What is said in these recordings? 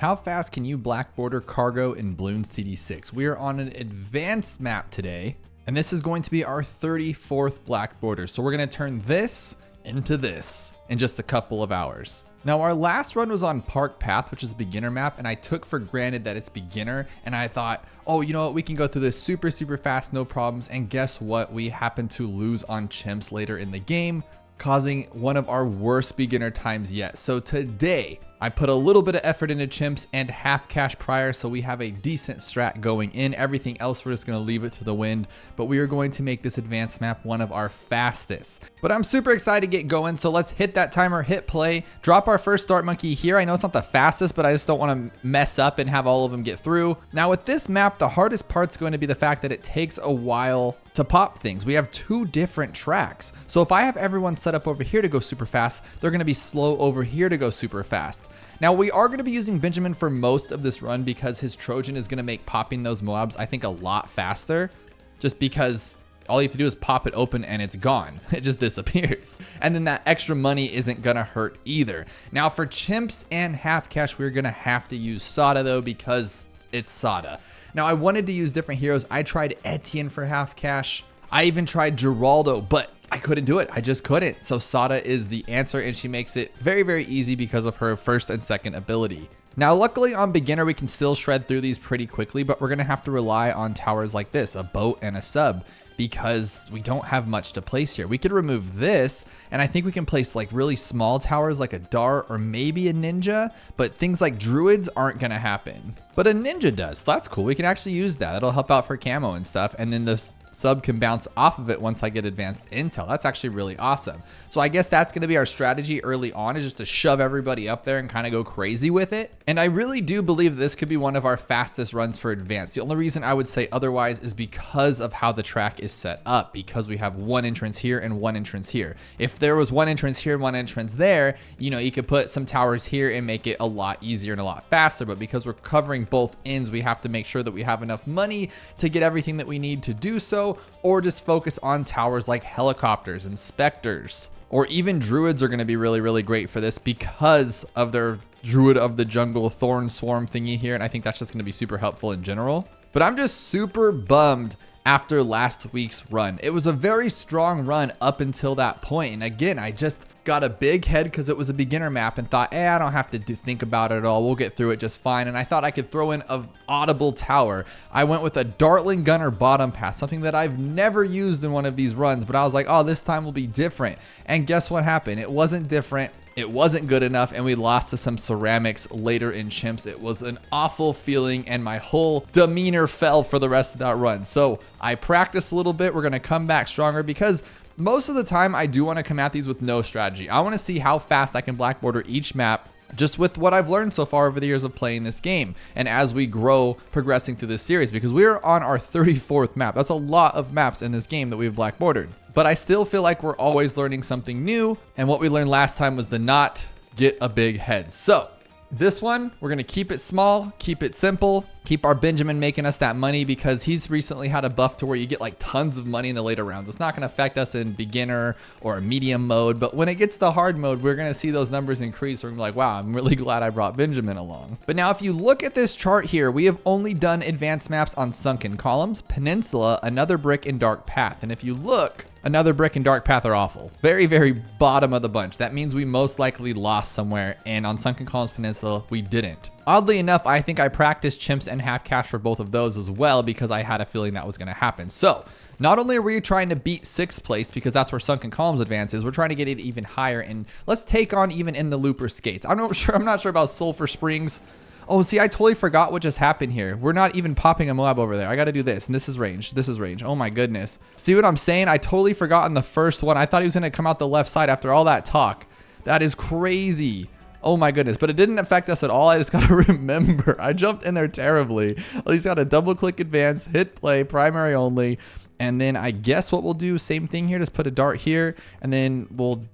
How fast can you black border cargo in Bloons TD6? We are on an advanced map today, and this is going to be our 34th black border. So we're going to turn this into this in just a couple of hours. Now, our last run was on Park Path, which is a beginner map, and I took for granted that it's beginner, and I thought, oh, you know what, we can go through this super fast, no problems. And guess what? We happened to lose on chimps later in the game, causing one of our worst beginner times yet. So today, I put a little bit of effort into chimps and half cash prior, so we have a decent strat going in. Everything else, we're just gonna leave it to the wind, but we are going to make this advanced map one of our fastest. But I'm super excited to get going, so let's hit that timer, hit play, drop our first start monkey here. I know it's not the fastest, but I just don't wanna mess up and have all of them get through. Now with this map, the hardest part's going to be the fact that it takes a while to pop things. We have two different tracks. So if I have everyone set up over here to go super fast, they're gonna be slow over here to go super fast. Now we are gonna be using Benjamin for most of this run because his Trojan is gonna make popping those Moabs, I think, a lot faster, just because all you have to do is pop it open and it's gone. It just disappears. And then that extra money isn't gonna hurt either. Now for chimps and half cash, we're gonna have to use Sada though, because it's Sada. Now I wanted to use different heroes. I tried Etienne for half cash. I even tried Geraldo, but I couldn't do it. I just couldn't. So Sada is the answer, and she makes it very easy because of her first and second ability. Now, luckily on beginner, we can still shred through these pretty quickly, but we're gonna have to rely on towers like this, a boat and a sub, because we don't have much to place here. We could remove this, and I think we can place like really small towers like a dart or maybe a ninja, but things like druids aren't gonna happen. But a ninja does, so that's cool. We can actually use that. It'll help out for camo and stuff, and then this sub can bounce off of it once I get advanced intel. That's actually really awesome. So I guess that's gonna be our strategy early on, is just to shove everybody up there and kind of go crazy with it. And I really do believe this could be one of our fastest runs for advanced. The only reason I would say otherwise is because of how the track is set up, because we have one entrance here and one entrance here. If there was one entrance here and one entrance there, you know, you could put some towers here and make it a lot easier and a lot faster. But because we're covering both ends, we have to make sure that we have enough money to get everything that we need to do so, or just focus on towers like helicopters and specters. Or even druids are going to be really great for this because of their druid of the jungle thorn swarm thingy here, and I think that's just going to be super helpful in general. But I'm just super bummed after last week's run. It was a very strong run up until that point, and again, I just got a big head because it was a beginner map and thought, I don't have to think about it at all. We'll get through it just fine. And I thought I could throw in an audible tower. I went with a Dartling Gunner bottom path, something that I've never used in one of these runs, but I was like, oh, this time will be different. And guess what happened? It wasn't different. It wasn't good enough, and we lost to some ceramics later in chimps. It was an awful feeling, and my whole demeanor fell for the rest of that run. So I practiced a little bit. We're going to come back stronger because most of the time I do want to come at these with no strategy. I want to see how fast I can black border each map just with what I've learned so far over the years of playing this game, and as we grow progressing through this series, because we are on our 34th map. That's a lot of maps in this game that we've black bordered, but I still feel like we're always learning something new, and what we learned last time was to not get a big head. So this one, we're gonna keep it small, keep it simple, keep our Benjamin making us that money because he's recently had a buff to where you get like tons of money in the later rounds. It's not gonna affect us in beginner or medium mode, but when it gets to hard mode, we're gonna see those numbers increase. We're gonna be like, wow, I'm really glad I brought Benjamin along. But now if you look at this chart here, we have only done advanced maps on Sunken Columns, Peninsula, Another Brick, and Dark Path. And if you look, Another Brick and Dark Path are awful. Very bottom of the bunch. That means we most likely lost somewhere, and on Sunken Columns Peninsula, we didn't. Oddly enough, I think I practiced chimps and half cash for both of those as well because I had a feeling that was going to happen. So not only are we trying to beat 6th place because that's where Sunken Columns advances, we're trying to get it even higher, and let's take on even in the looper skates. I'm not sure about Sulphur Springs. Oh, see, I totally forgot what just happened here. We're not even popping a Moab over there. I got to do this, and this is range. This is range. Oh my goodness. See what I'm saying? I totally forgot in the first one. I thought he was going to come out the left side after all that talk. That is crazy. Oh my goodness, but it didn't affect us at all. I just got to remember, I jumped in there terribly. At least got to double click advance, hit play, primary only. And then I guess what we'll do, same thing here, just put a dart here, and then we'll,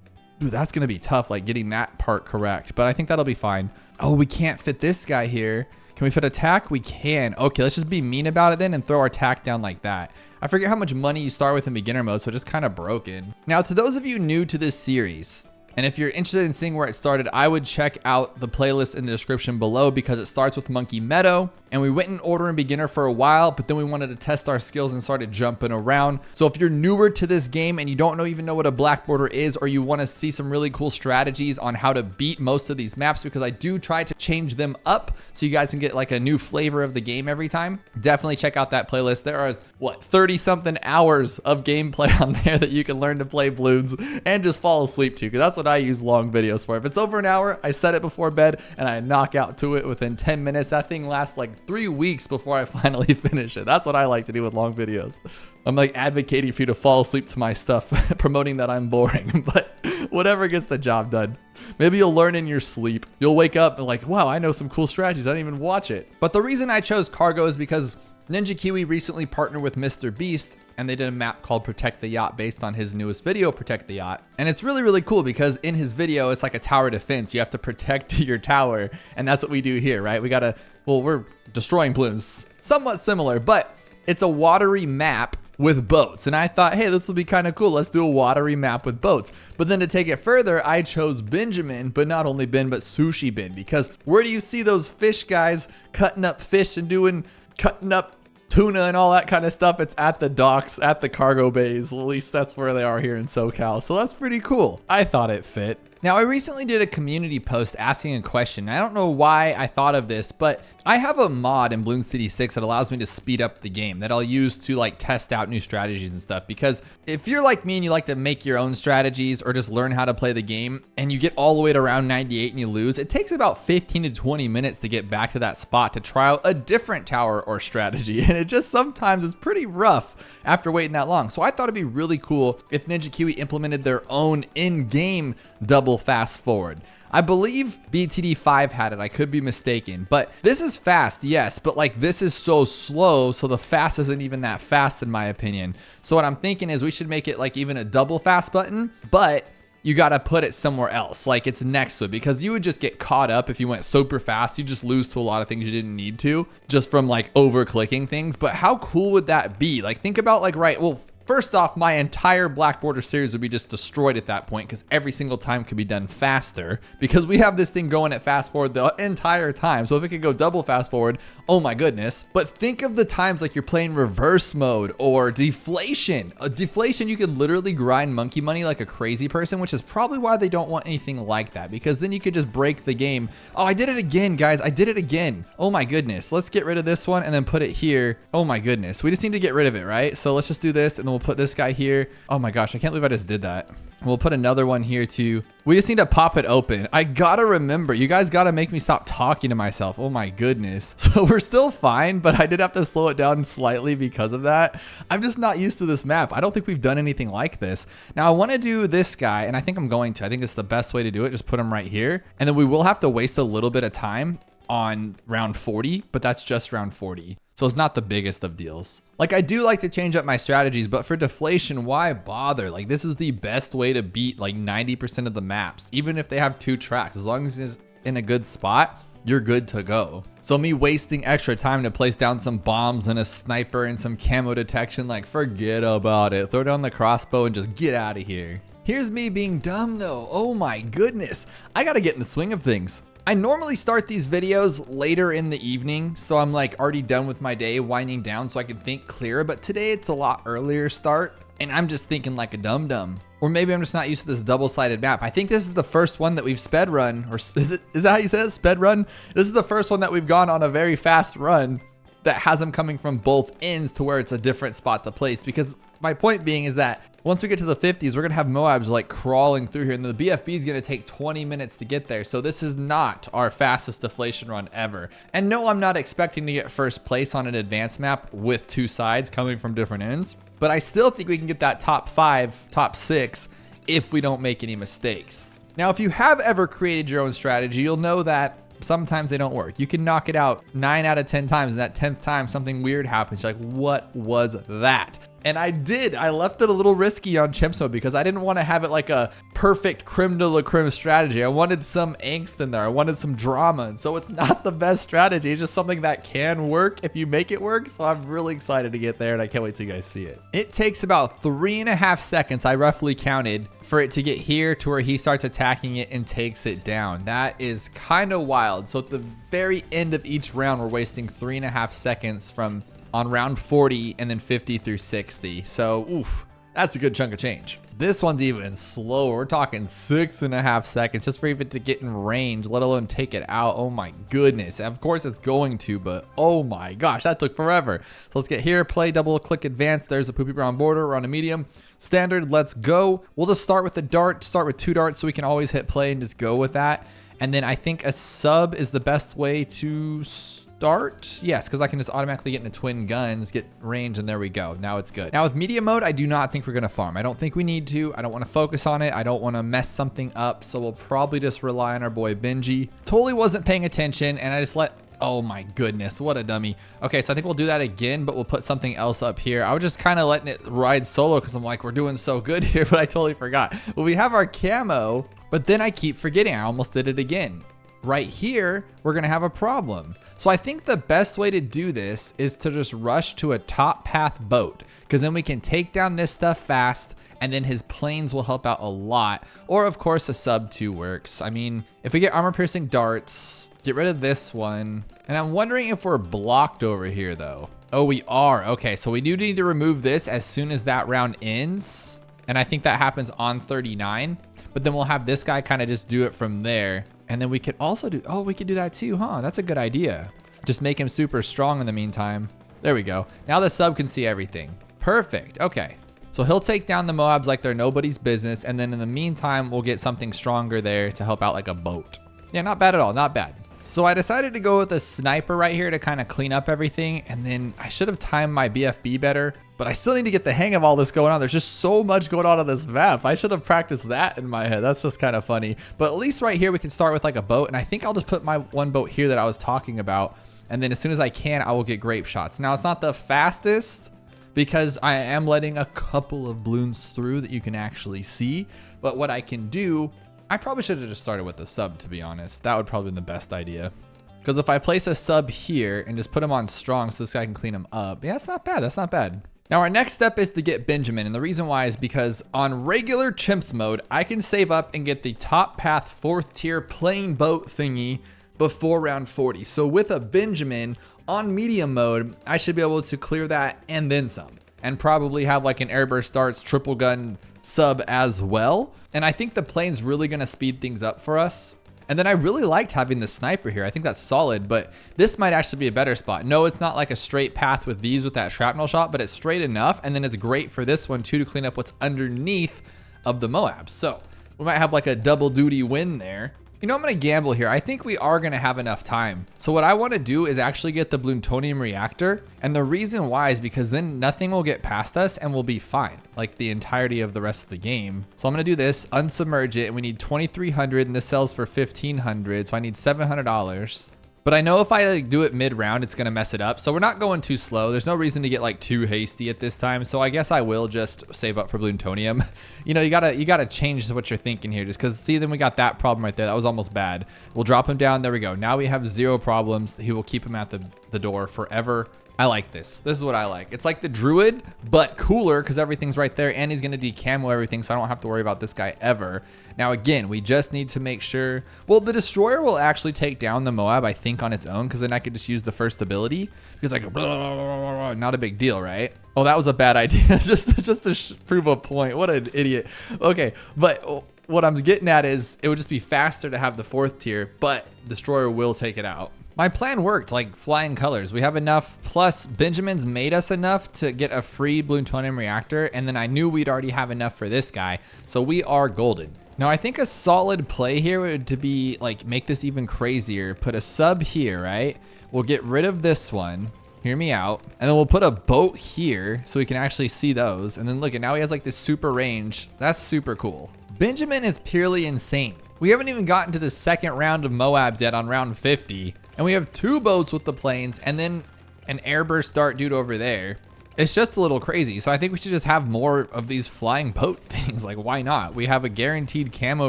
ooh, that's going to be tough, like getting that part correct, but I think that'll be fine. Oh, we can't fit this guy here. Can we fit attack? We can. Okay, let's just be mean about it then and throw our attack down like that. I forget how much money you start with in beginner mode, so just kind of broken. Now, to those of you new to this series, And if you're interested in seeing where it started, I would check out the playlist in the description below because it starts with Monkey Meadow. And we went in order and beginner for a while, but then we wanted to test our skills and started jumping around. So if you're newer to this game and you don't even know what a black border is, or you want to see some really cool strategies on how to beat most of these maps, because I do try to change them up so you guys can get like a new flavor of the game every time, definitely check out that playlist. There are, what, 30 something hours of gameplay on there that you can learn to play Bloons and just fall asleep to, because that's what I use long videos for. If it's over an hour, I set it before bed and I knock out to it within 10 minutes. That thing lasts like 3 weeks before I finally finish it. That's what I like to do with long videos. I'm like advocating for you to fall asleep to my stuff, promoting that I'm boring, but whatever gets the job done. Maybe you'll learn in your sleep. You'll wake up and like, wow, I know some cool strategies. I didn't even watch it. But the reason I chose Cargo is because Ninja Kiwi recently partnered with Mr. Beast, and they did a map called Protect the Yacht based on his newest video, Protect the Yacht. And it's really, really cool because in his video, it's like a tower defense. You have to protect your tower, and that's what we do here, right? We gotta, well, we're destroying balloons, somewhat similar, but it's a watery map with boats. And I thought, hey, this will be kind of cool. Let's do a watery map with boats. But then to take it further, I chose Benjamin, but not only Ben, but Sushi Ben, because where do you see those fish guys cutting up fish and cutting up tuna and all that kind of stuff? It's at the docks, at the cargo bays. At least that's where they are here in SoCal. So that's pretty cool. I thought it fit. Now, I recently did a community post asking a question. I don't know why I thought of this, but I have a mod in Bloons TD6 that allows me to speed up the game that I'll use to like test out new strategies and stuff. Because if you're like me and you like to make your own strategies or just learn how to play the game and you get all the way to round 98 and you lose, it takes about 15 to 20 minutes to get back to that spot to try out a different tower or strategy. And it just sometimes is pretty rough after waiting that long. So I thought it'd be really cool if Ninja Kiwi implemented their own in-game double fast forward. I believe BTD5 had it. I could be mistaken, but this is fast, yes, but like this is so slow, so the fast isn't even that fast in my opinion. So what I'm thinking is we should make it like even a double fast button, but you got to put it somewhere else, like it's next to it, because you would just get caught up if you went super fast. You just lose to a lot of things you didn't need to just from like over clicking things. But how cool would that be? Like think about like, right, well, first off, my entire Black Border series would be just destroyed at that point because every single time could be done faster because we have this thing going at fast forward the entire time. So if it could go double fast forward, oh my goodness. But think of the times like you're playing reverse mode or deflation. Deflation, you could literally grind monkey money like a crazy person, which is probably why they don't want anything like that, because then you could just break the game. Oh, I did it again, guys. I did it again. Oh my goodness. Let's get rid of this one and then put it here. Oh my goodness. We just need to get rid of it, right? So let's just do this and then we'll put this guy here. Oh my gosh, I can't believe I just did that. We'll put another one here too. We just need to pop it open. I gotta remember, you guys gotta make me stop talking to myself. Oh my goodness. So we're still fine, but I did have to slow it down slightly because of that. I'm just not used to this map. I don't think we've done anything like this. Now I wanna do this guy, and I think I'm going to. I think it's the best way to do it. Just put him right here. And then we will have to waste a little bit of time on round 40, but that's just round 40. So it's not the biggest of deals. Like I do like to change up my strategies, but for deflation, why bother? Like this is the best way to beat like 90% of the maps, even if they have 2 tracks. As long as it's in a good spot, you're good to go. So me wasting extra time to place down some bombs and a sniper and some camo detection, like forget about it. Throw down the crossbow and just get out of here. Here's me being dumb though. Oh my goodness. I gotta get in the swing of things. I normally start these videos later in the evening, so I'm like already done with my day, winding down so I can think clearer, but today it's a lot earlier start, and I'm just thinking like a dum-dum. Or maybe I'm just not used to this double-sided map. I think this is the first one that we've sped run, or is that how you say it, sped run? This is the first one that we've gone on a very fast run that has them coming from both ends to where it's a different spot to place, because my point being is that once we get to the 50s, we're gonna have Moabs like crawling through here, and the BFB is gonna take 20 minutes to get there. So this is not our fastest deflation run ever. And no, I'm not expecting to get first place on an advanced map with 2 sides coming from different ends, but I still think we can get that top 5, top 6 if we don't make any mistakes. Now, if you have ever created your own strategy, you'll know that sometimes they don't work. You can knock it out 9 out of 10 times, and that 10th time something weird happens. You're like, what was that? And I did. I left it a little risky on Chimps mode because I didn't want to have it like a perfect creme de la creme strategy. I wanted some angst in there. I wanted some drama. And so it's not the best strategy. It's just something that can work if you make it work. So I'm really excited to get there and I can't wait till you guys see it. It takes about 3.5 seconds, I roughly counted, for it to get here to where he starts attacking it and takes it down. That is kind of wild. So at the very end of each round, we're wasting 3.5 seconds from on round 40 and then 50 through 60. So, oof, that's a good chunk of change. This one's even slower. We're talking 6.5 seconds just for even to get in range, let alone take it out. Oh my goodness. And of course it's going to, but oh my gosh, that took forever. So let's get here, play, double click advanced. There's a poopy brown border. We're on a medium. Standard, let's go. We'll just start with the dart, start with 2 darts so we can always hit play and just go with that. And then I think a sub is the best way to start. Yes, because I can just automatically get into twin guns, get range, and there we go. Now it's good. Now with medium mode, I do not think we're going to farm. I don't think we need to. I don't want to focus on it. I don't want to mess something up. So we'll probably just rely on our boy Benji. Totally wasn't paying attention and I just let... Oh my goodness, what a dummy. Okay, so I think we'll do that again, but we'll put something else up here. I was just kind of letting it ride solo because I'm like, we're doing so good here, but I totally forgot. Well, we have our camo, but then I keep forgetting. I almost did it again. Right here, we're gonna have a problem. So I think the best way to do this is to just rush to a top path boat, because then we can take down this stuff fast and then his planes will help out a lot. Or of course a sub 2 works. I mean, if we get armor piercing darts, get rid of this one. And I'm wondering if we're blocked over here though. Oh, we are. Okay, so we do need to remove this as soon as that round ends. And I think that happens on 39, but then we'll have this guy kind of just do it from there. And then we could also do, oh, we could do that too, huh? That's a good idea. Just make him super strong in the meantime. There we go. Now the sub can see everything. Perfect, okay. So he'll take down the Moabs like they're nobody's business. And then in the meantime, we'll get something stronger there to help out like a boat. Yeah, not bad at all, not bad. So I decided to go with a sniper right here to kind of clean up everything. And then I should have timed my BFB better, but I still need to get the hang of all this going on. There's just so much going on this map. I should have practiced that in my head. That's just kind of funny. But at least right here, we can start with like a boat. And I think I'll just put my one boat here that I was talking about. And then as soon as I can, I will get grape shots. Now it's not the fastest because I am letting a couple of balloons through that you can actually see. But what I can do, I probably should have just started with the sub, to be honest. That would probably be the best idea. Because if I place a sub here and just put him on strong so this guy can clean him up, yeah, that's not bad. That's not bad. Now our next step is to get Benjamin. And the reason why is because on regular chimps mode, I can save up and get the top path 4th tier plane boat thingy before round 40. So with a Benjamin on medium mode, I should be able to clear that and then some. And probably have like an airburst darts triple gun sub as well. And I think the plane's really gonna speed things up for us. And then I really liked having the sniper here. I think that's solid, but this might actually be a better spot. No, it's not like a straight path with these with that shrapnel shot, but it's straight enough. And then it's great for this one too to clean up what's underneath of the Moab. So we might have like a double duty win there. You know, I'm gonna gamble here. I think we are gonna have enough time. So what I wanna do is actually get the plutonium reactor. And the reason why is because then nothing will get past us and we'll be fine, like the entirety of the rest of the game. So I'm gonna do this, unsubmerge it, and we need 2,300 and this sells for 1,500. So I need $700. But I know if I like do it mid-round, it's gonna mess it up. So we're not going too slow. There's no reason to get like too hasty at this time. So I guess I will just save up for plutonium. You know, you gotta change what you're thinking here, just because see, then we got that problem right there. That was almost bad. We'll drop him down. There we go. Now we have 0 problems. He will keep him at the door forever. I like this. This is what I like. It's like the druid, but cooler because everything's right there and he's going to decamo everything. So I don't have to worry about this guy ever. Now, again, we just need to make sure. Well, the destroyer will actually take down the Moab, I think, on its own, because then I could just use the first ability. Because like, blah, blah, blah, blah, not a big deal, right? Oh, that was a bad idea. just to prove a point. What an idiot. Okay, but what I'm getting at is it would just be faster to have the 4th tier, but destroyer will take it out. My plan worked, like flying colors. We have enough, plus Benjamin's made us enough to get a free plutonium reactor, and then I knew we'd already have enough for this guy, so we are golden. Now I think a solid play here would to be like make this even crazier. Put a sub here, right? We'll get rid of this one. Hear me out. And then we'll put a boat here so we can actually see those. And then look, and now he has like this super range. That's super cool. Benjamin is purely insane. We haven't even gotten to the second round of Moabs yet on round 50. And we have 2 boats with the planes and then an airburst dart dude over there. It's just a little crazy. So I think we should just have more of these flying boat things. Like, why not? We have a guaranteed camo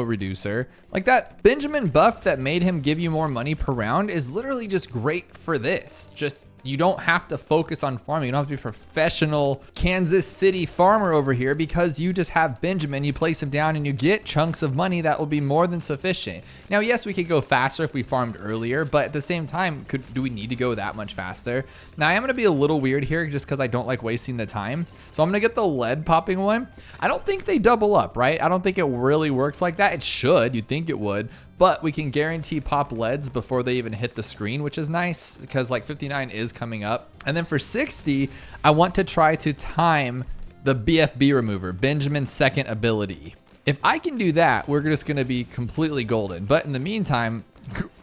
reducer. Like, that Benjamin buff that made him give you more money per round is literally just great for this. Just, you don't have to focus on farming. You don't have to be a professional Kansas City farmer over here, because you just have Benjamin, you place him down and you get chunks of money that will be more than sufficient. Now, yes, we could go faster if we farmed earlier, but at the same time, do we need to go that much faster? Now, I am going to be a little weird here just because I don't like wasting the time. So I'm going to get the lead popping one. I don't think they double up, right? I don't think it really works like that. It should. You'd think it would. But we can guarantee pop leads before they even hit the screen, which is nice because like 59 is coming up. And then for 60, I want to try to time the BFB remover, Benjamin's second ability. If I can do that, we're just going to be completely golden. But in the meantime,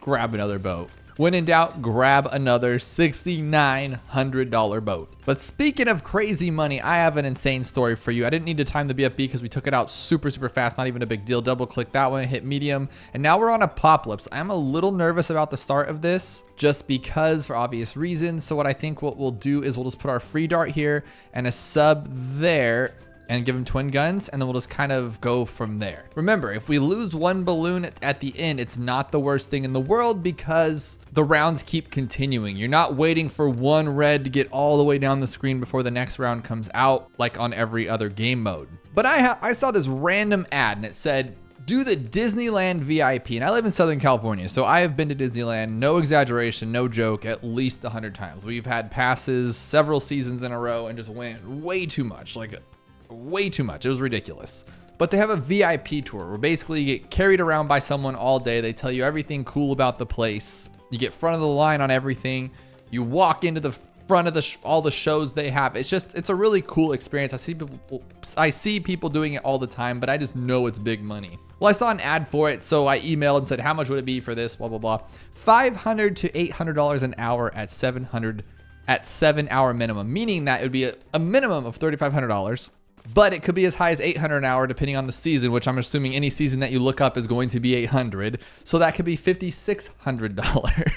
grab another boat. When in doubt, grab another $6,900 boat. But speaking of crazy money, I have an insane story for you. I didn't need to time the BFB because we took it out super fast, not even a big deal. Double click that one, hit medium, and now we're on Apopalypse. I'm a little nervous about the start of this just because, for obvious reasons. So what I think what we'll do is we'll just put our free dart here and a sub there, and give him twin guns, and then we'll just kind of go from there. Remember, if we lose one balloon at the end, it's not the worst thing in the world because the rounds keep continuing. You're not waiting for one red to get all the way down the screen before the next round comes out like on every other game mode. But I saw this random ad and it said, do the Disneyland VIP. And I live in Southern California, so I have been to Disneyland, no exaggeration, no joke, at least 100 times. We've had passes several seasons in a row and just went way too much, like way too much. It was ridiculous. But they have a VIP tour where basically you get carried around by someone all day. They tell you everything cool about the place. You get front of the line on everything. You walk into the front of all the shows they have. It's a really cool experience. I see people doing it all the time, but I just know it's big money. Well, I saw an ad for it, so I emailed and said, how much would it be for this? Blah, blah, blah. $500 to $800 an hour at 7-hour minimum, meaning that it would be a minimum of $3,500. But it could be as high as $800 an hour depending on the season, which I'm assuming any season that you look up is going to be $800. So that could be $5,600.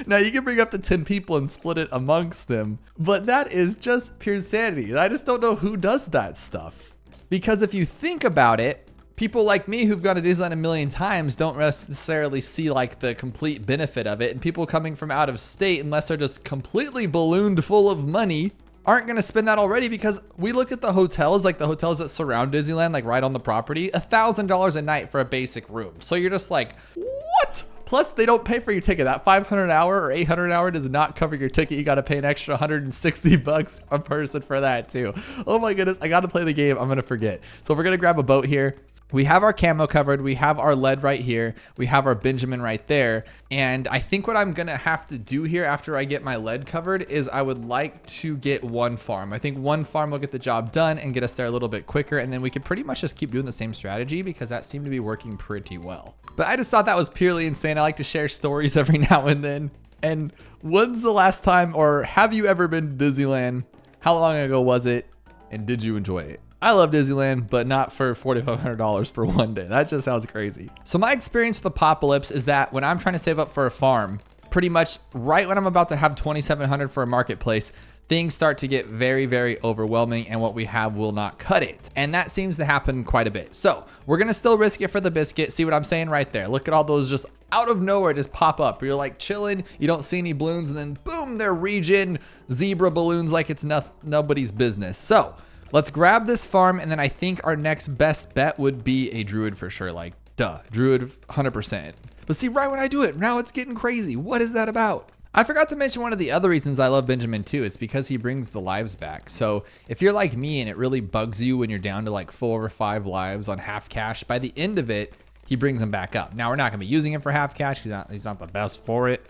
Now you can bring up to 10 people and split it amongst them, but that is just pure sanity. And I just don't know who does that stuff. Because if you think about it, people like me who've gone to Disneyland a million times don't necessarily see like the complete benefit of it. And people coming from out of state, unless they're just completely ballooned full of money, aren't going to spend that already, because we looked at the hotels, like the hotels that surround Disneyland, like right on the property, $1,000 a night for a basic room. So you're just like, what? Plus they don't pay for your ticket. That $500 an hour or $800 an hour does not cover your ticket. You got to pay an extra $160 a person for that too. Oh my goodness. I got to play the game. I'm going to forget. So we're going to grab a boat here. We have our camo covered. We have our lead right here. We have our Benjamin right there. And I think what I'm going to have to do here after I get my lead covered is I would like to get one farm. I think one farm will get the job done and get us there a little bit quicker. And then we could pretty much just keep doing the same strategy because that seemed to be working pretty well. But I just thought that was purely insane. I like to share stories every now and then. And when's the last time, or have you ever been to Disneyland? How long ago was it? And did you enjoy it? I love Disneyland, but not for $4,500 for one day. That just sounds crazy. So my experience with Apopalypse is that when I'm trying to save up for a farm, pretty much right when I'm about to have $2,700 for a marketplace, things start to get very overwhelming, and what we have will not cut it. And that seems to happen quite a bit. So we're going to still risk it for the biscuit. See what I'm saying right there? Look at all those just out of nowhere just pop up. You're like chilling, you don't see any balloons, and then boom, they're regen zebra balloons like it's nobody's business. So let's grab this farm, and then I think our next best bet would be a druid for sure. Like, duh, druid 100%. But see, right when I do it, now it's getting crazy. What is that about? I forgot to mention one of the other reasons I love Benjamin too. It's because he brings the lives back. So if you're like me and it really bugs you when you're down to like 4 or 5 lives on half cash, by the end of it, he brings them back up. Now we're not gonna be using him for half cash. He's not the best for it.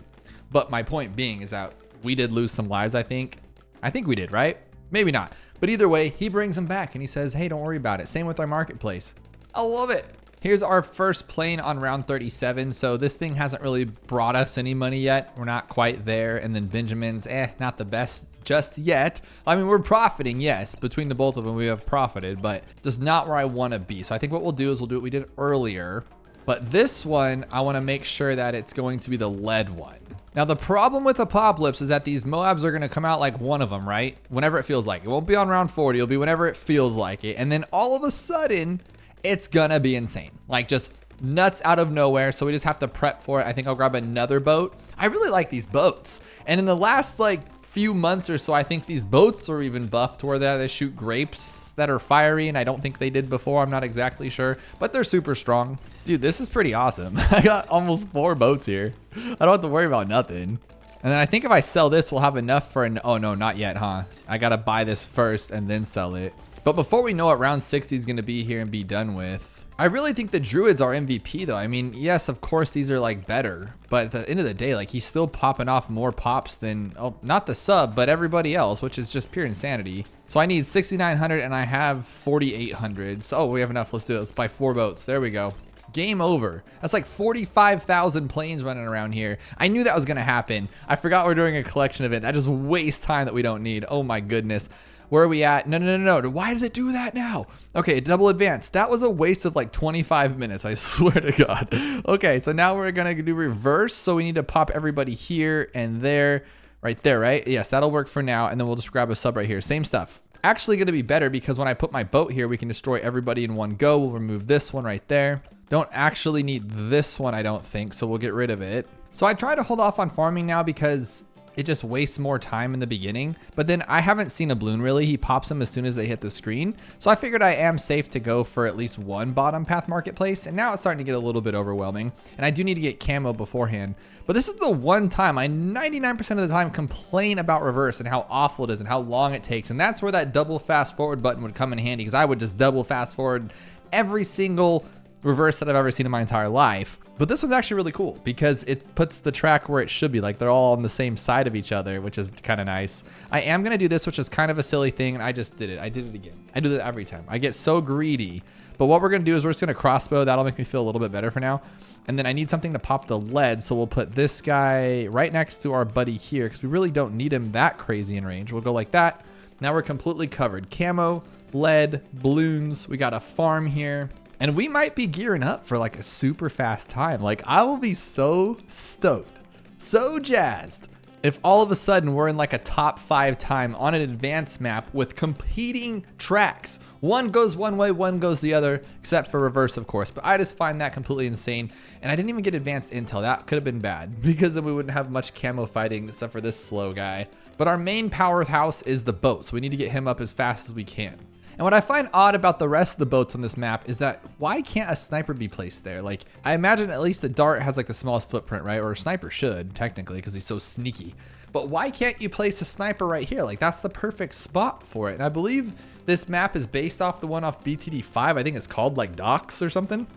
But my point being is that we did lose some lives, I think. I think we did, right? Maybe not. But either way, he brings them back and he says, hey, don't worry about it. Same with our marketplace. I love it. Here's our first plane on round 37. So this thing hasn't really brought us any money yet. We're not quite there. And then Benjamin's, not the best just yet. I mean, we're profiting, yes. Between the both of them, we have profited, but just not where I want to be. So I think what we'll do is we'll do what we did earlier. But this one, I want to make sure that it's going to be the lead one. Now, the problem with Apopalypse is that these Moabs are going to come out like one of them, right? Whenever it feels like it. It won't be on round 40. It'll be whenever it feels like it. And then all of a sudden, it's going to be insane. Like just nuts out of nowhere. So we just have to prep for it. I think I'll grab another boat. I really like these boats. And in the last like few months or so, I think these boats are even buffed to where they shoot grapes that are fiery, and I don't think they did before. I'm not exactly sure, but they're super strong. Dude, this is pretty awesome. I got almost 4 boats here. I don't have to worry about nothing. And then I think if I sell this, we'll have enough for an, oh no, not yet, huh? I gotta buy this first and then sell it. But before we know it, round 60 is gonna be here and be done with. I really think the Druids are MVP though. I mean, yes, of course these are like better, but at the end of the day, like he's still popping off more pops than, oh, not the sub, but everybody else, which is just pure insanity. So I need 6,900 and I have 4,800. So we have enough. Let's do it. Let's buy 4 boats. There we go. Game over. That's like 45,000 planes running around here. I knew that was going to happen. I forgot we're doing a collection event. That just wastes time that we don't need. Oh my goodness. Where are we at? No. Why does it do that now? Okay, double advance. That was a waste of like 25 minutes. I swear to God. Okay, so now we're going to do reverse. So we need to pop everybody here and there. Right there, right? Yes, that'll work for now. And then we'll just grab a sub right here. Same stuff. Actually going to be better because when I put my boat here, we can destroy everybody in one go. We'll remove this one right there. Don't actually need this one, I don't think. So we'll get rid of it. So I try to hold off on farming now because it just wastes more time in the beginning. But then I haven't seen a bloon really. He pops them as soon as they hit the screen. So I figured I am safe to go for at least one bottom path marketplace. And now it's starting to get a little bit overwhelming. And I do need to get camo beforehand. But this is the one time I 99% of the time complain about reverse and how awful it is and how long it takes. And that's where that double fast forward button would come in handy, because I would just double fast forward every single reverse that I've ever seen in my entire life. But this was actually really cool because it puts the track where it should be. Like they're all on the same side of each other, which is kind of nice. I am going to do this, which is kind of a silly thing. And I just did it. I did it again. I do that every time. I get so greedy. But what we're going to do is we're just going to crossbow. That'll make me feel a little bit better for now. And then I need something to pop the lead. So we'll put this guy right next to our buddy here because we really don't need him that crazy in range. We'll go like that. Now we're completely covered. Camo, lead, balloons. We got a farm here. And we might be gearing up for like a super fast time. Like I will be so stoked, so jazzed if all of a sudden we're in like a top 5 time on an advanced map with competing tracks. One goes one way, one goes the other, except for reverse, of course. But I just find that completely insane. And I didn't even get advanced intel. That could have been bad because then we wouldn't have much camo fighting except for this slow guy. But our main powerhouse is the boat. So we need to get him up as fast as we can. And what I find odd about the rest of the boats on this map is that why can't a sniper be placed there? Like I imagine at least the dart has like the smallest footprint, right? Or a sniper should technically because he's so sneaky. But why can't you place a sniper right here? Like that's the perfect spot for it. And I believe this map is based off the one off BTD5. I think it's called like docks or something.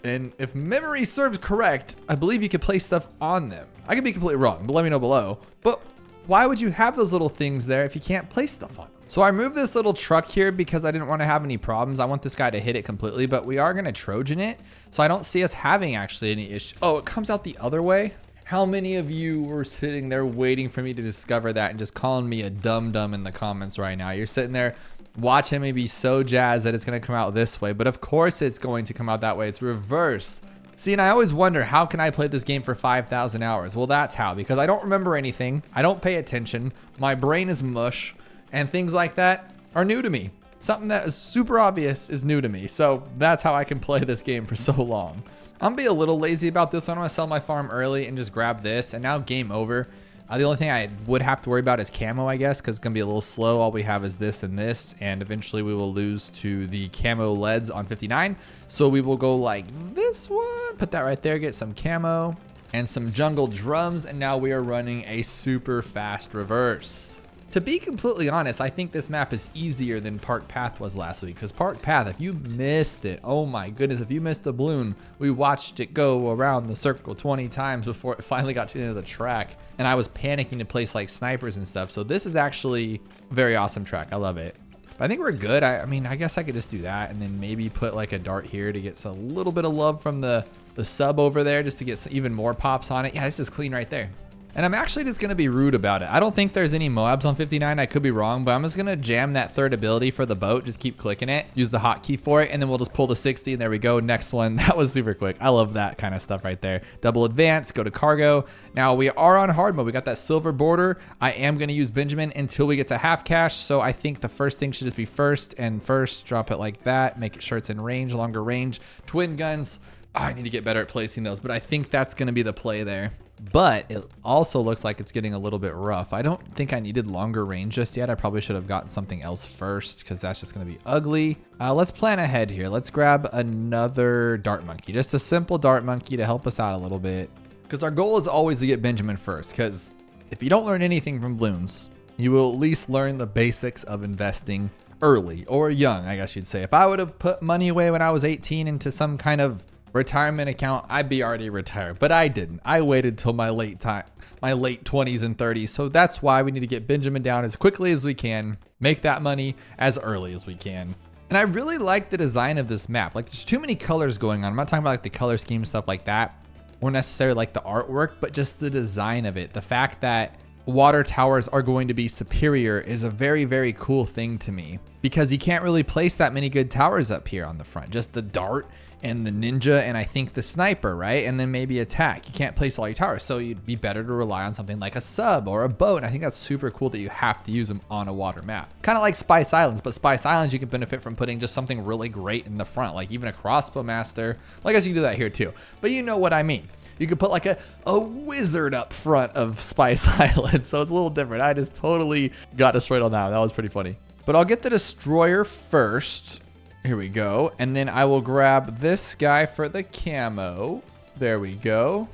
And if memory serves correct, I believe you could place stuff on them. I could be completely wrong, but let me know below. But why would you have those little things there if you can't place stuff on them? So I moved this little truck here because I didn't want to have any problems. I want this guy to hit it completely, but we are going to Trojan it. So I don't see us having actually any issue. Oh, it comes out the other way. How many of you were sitting there waiting for me to discover that and just calling me a dum-dum in the comments right now? You're sitting there watching me be so jazzed that it's going to come out this way, but of course it's going to come out that way. It's reverse. See, and I always wonder, how can I play this game for 5,000 hours? Well, that's how, because I don't remember anything. I don't pay attention. My brain is mush. And things like that are new to me. Something that is super obvious is new to me. So that's how I can play this game for so long. I'm gonna be a little lazy about this. I'm gonna sell my farm early and just grab this. And now game over. The only thing I would have to worry about is camo, I guess, because it's gonna be a little slow. All we have is this and this. And eventually we will lose to the camo leads on 59. So we will go like this one. Put that right there, get some camo and some jungle drums. And now we are running a super fast reverse. To be completely honest, I think this map is easier than Park Path was last week, because Park Path, if you missed it, oh my goodness, if you missed the balloon, we watched it go around the circle 20 times before it finally got to the end of the track, and I was panicking to place like snipers and stuff. So this is actually a very awesome track. I love it. But I think we're good. I mean, I guess I could just do that and then maybe put like a dart here to get a little bit of love from the sub over there just to get even more pops on it. Yeah, this is clean right there. And I'm actually just gonna be rude about it. I don't think there's any Moabs on 59. I could be wrong, but I'm just gonna jam that third ability for the boat. Just keep clicking it, use the hotkey for it, and then we'll just pull the 60, and there we go. Next one. That was super quick. I love that kind of stuff right there. Double advance, go to cargo. Now we are on hard mode. We got that silver border. I am gonna use Benjamin until we get to half cash. So I think the first thing should just be first and first. Drop it like that. Make sure it's in range, longer range. Twin guns. Oh, I need to get better at placing those, but I think that's gonna be the play there. But it also looks like it's getting a little bit rough. I don't think I needed longer range just yet. I probably should have gotten something else first because that's just going to be ugly. Let's plan ahead here. Let's grab another dart monkey, just a simple dart monkey to help us out a little bit. Because our goal is always to get Benjamin first, because if you don't learn anything from Bloons, you will at least learn the basics of investing early or young, I guess you'd say. If I would have put money away when I was 18 into some kind of retirement account, I'd be already retired, but I didn't. I waited till my late 20s and 30s. So that's why we need to get Benjamin down as quickly as we can, make that money as early as we can. And I really like the design of this map. Like, there's too many colors going on. I'm not talking about like the color scheme, stuff like that, or necessarily like the artwork, but just the design of it. The fact that water towers are going to be superior is a very, very cool thing to me, because you can't really place that many good towers up here on the front. Just the dart and the ninja, and I think the sniper, right? And then maybe attack. You can't place all your towers, so you'd be better to rely on something like a sub or a boat. And I think that's super cool that you have to use them on a water map. Kind of like Spice Islands, but Spice Islands you can benefit from putting just something really great in the front, like even a crossbow master. Well, I guess you can do that here too, but you know what I mean. You could put like a wizard up front of Spice Island, so it's a little different. I just totally got destroyed on that. That was pretty funny. But I'll get the destroyer first. Here we go. And then I will grab this guy for the camo. There we go.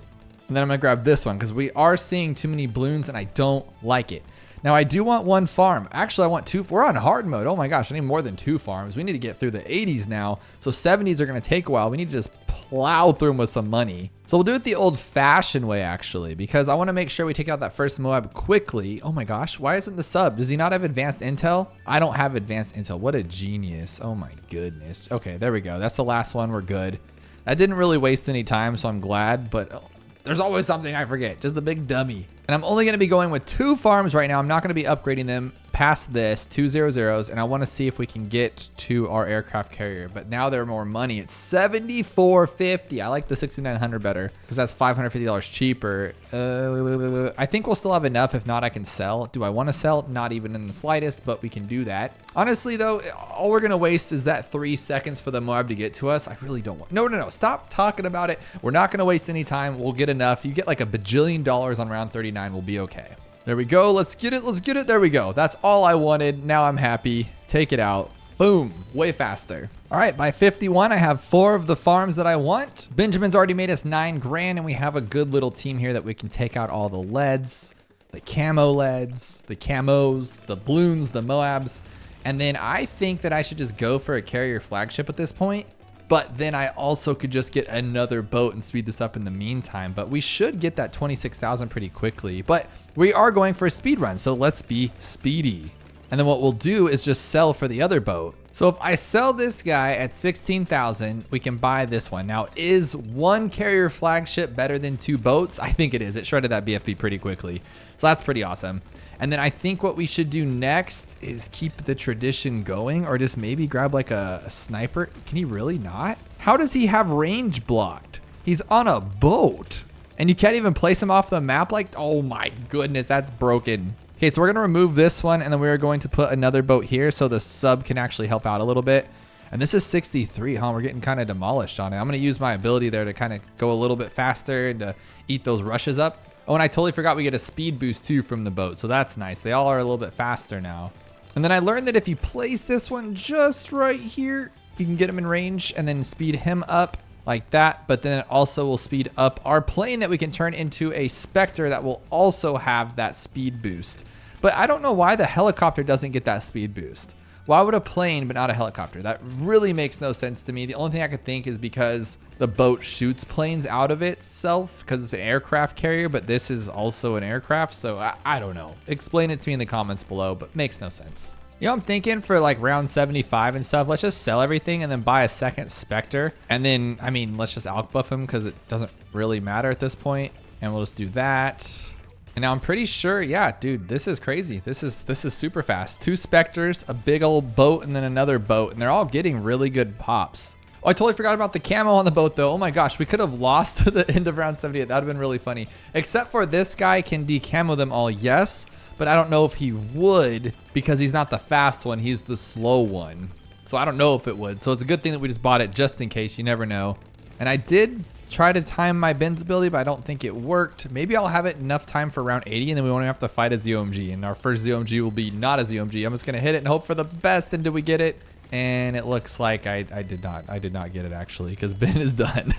And then I'm gonna grab this one because we are seeing too many balloons and I don't like it. Now I do want one farm. Actually, I want two. We're on hard mode. Oh my gosh, I need more than 2 farms. We need to get through the 80s now. So 70s are gonna take a while. We need to just plow through them with some money. So we'll do it the old fashioned way actually, because I wanna make sure we take out that first Moab quickly. Oh my gosh, why isn't the sub? Does he not have advanced intel? I don't have advanced intel. What a genius. Oh my goodness. Okay, there we go. That's the last one, we're good. That didn't really waste any time, so I'm glad, but there's always something I forget, just the big dummy. And I'm only gonna be going with 2 farms right now. I'm not gonna be upgrading them past this, 2 0-0s, and I wanna see if we can get to our aircraft carrier. But now they're more money. It's $74.50. I like the 6,900 better because that's $550 cheaper. I think we'll still have enough. If not, I can sell. Do I wanna sell? Not even in the slightest, but we can do that. Honestly though, all we're gonna waste is that 3 seconds for the Moab to get to us. I really don't want, no, stop talking about it. We're not gonna waste any time. We'll get enough. You get like $1 bajillion on round 39, we'll be okay. There we go. Let's get it. Let's get it. There we go. That's all I wanted. Now I'm happy. Take it out. Boom. Way faster. All right. By 51, I have 4 of the farms that I want. Benjamin's already made us 9 grand, and we have a good little team here that we can take out all the leads, the camo leads, the camos, the balloons, the Moabs. And then I think that I should just go for a carrier flagship at this point. But then I also could just get another boat and speed this up in the meantime. But we should get that 26,000 pretty quickly. But we are going for a speed run, so let's be speedy. And then what we'll do is just sell for the other boat. So if I sell this guy at 16,000, we can buy this one. Now, is 1 carrier flagship better than 2 boats? I think it is. It shredded that BFB pretty quickly. So that's pretty awesome. And then I think what we should do next is keep the tradition going, or just maybe grab like a sniper. Can he really not? How does he have range blocked? He's on a boat and you can't even place him off the map. Like, oh my goodness, that's broken. Okay, so we're gonna remove this one and then we're going to put another boat here so the sub can actually help out a little bit. And this is 63, huh? We're getting kind of demolished on it. I'm gonna use my ability there to kind of go a little bit faster and to eat those rushes up. Oh, and I totally forgot we get a speed boost too from the boat. So that's nice. They all are a little bit faster now. And then I learned that if you place this one just right here, you can get him in range and then speed him up like that. But then it also will speed up our plane that we can turn into a Spectre that will also have that speed boost. But I don't know why the helicopter doesn't get that speed boost. Why would a plane but not a helicopter? That really makes no sense to me. The only thing I could think is because the boat shoots planes out of itself because it's an aircraft carrier, but this is also an aircraft. So I don't know. Explain it to me in the comments below, but makes no sense. You know, I'm thinking for like round 75 and stuff, let's just sell everything and then buy a second Spectre. And then, I mean, let's just outbuff him because it doesn't really matter at this point. And we'll just do that. And now I'm pretty sure, yeah, dude, this is crazy. This is super fast. 2 specters, a big old boat, and then another boat, and they're all getting really good pops. Oh, I totally forgot about the camo on the boat though. Oh my gosh, we could have lost to the end of round 78. That would have been really funny. Except for this guy can decamo them all, yes, but I don't know if he would because he's not the fast one, he's the slow one. So I don't know if it would. So it's a good thing that we just bought it just in case, you never know. And I did try to time my Ben's ability, but I don't think it worked. Maybe I'll have it enough time for round 80 and then we won't have to fight a ZOMG. And our first ZOMG will be not a ZOMG. I'm just gonna hit it and hope for the best. And did we get it? And it looks like I did not get it actually because Ben is done.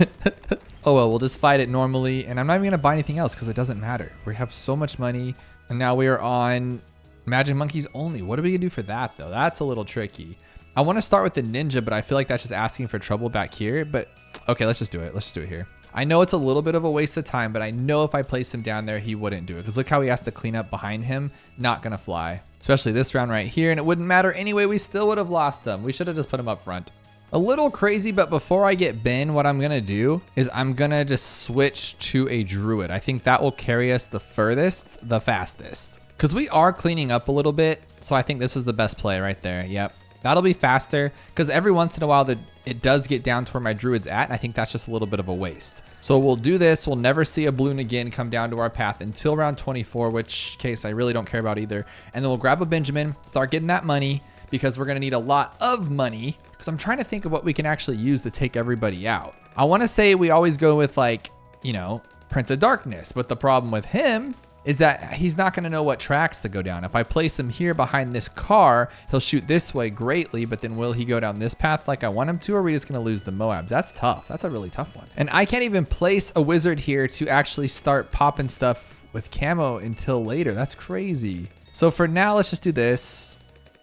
Oh well, we'll just fight it normally. And I'm not even gonna buy anything else because it doesn't matter. We have so much money. And now we are on Magic Monkeys only. What are we gonna do for that though? That's a little tricky. I want to start with the ninja, but I feel like that's just asking for trouble back here. But okay, let's just do it. Let's just do it here. I know it's a little bit of a waste of time, but I know if I placed him down there, he wouldn't do it. Because look how he has to clean up behind him. Not going to fly. Especially this round right here. And it wouldn't matter anyway. We still would have lost him. We should have just put him up front. A little crazy, but before I get Ben, what I'm going to do is I'm going to just switch to a druid. I think that will carry us the furthest, the fastest. Because we are cleaning up a little bit. So I think this is the best play right there. Yep. That'll be faster because every once in a while it does get down to where my druid's at. And I think that's just a little bit of a waste. So we'll do this. We'll never see a bloon again come down to our path until round 24, which case I really don't care about either. And then we'll grab a Benjamin, start getting that money because we're going to need a lot of money because I'm trying to think of what we can actually use to take everybody out. I want to say we always go with like, you know, Prince of Darkness. But the problem with him is that he's not going to know what tracks to go down. If I place him here behind this car, he'll shoot this way greatly, but then will he go down this path like I want him to, or are we just going to lose the Moabs? That's tough. That's a really tough one. And I can't even place a wizard here to actually start popping stuff with camo until later. That's crazy. So for now, let's just do this.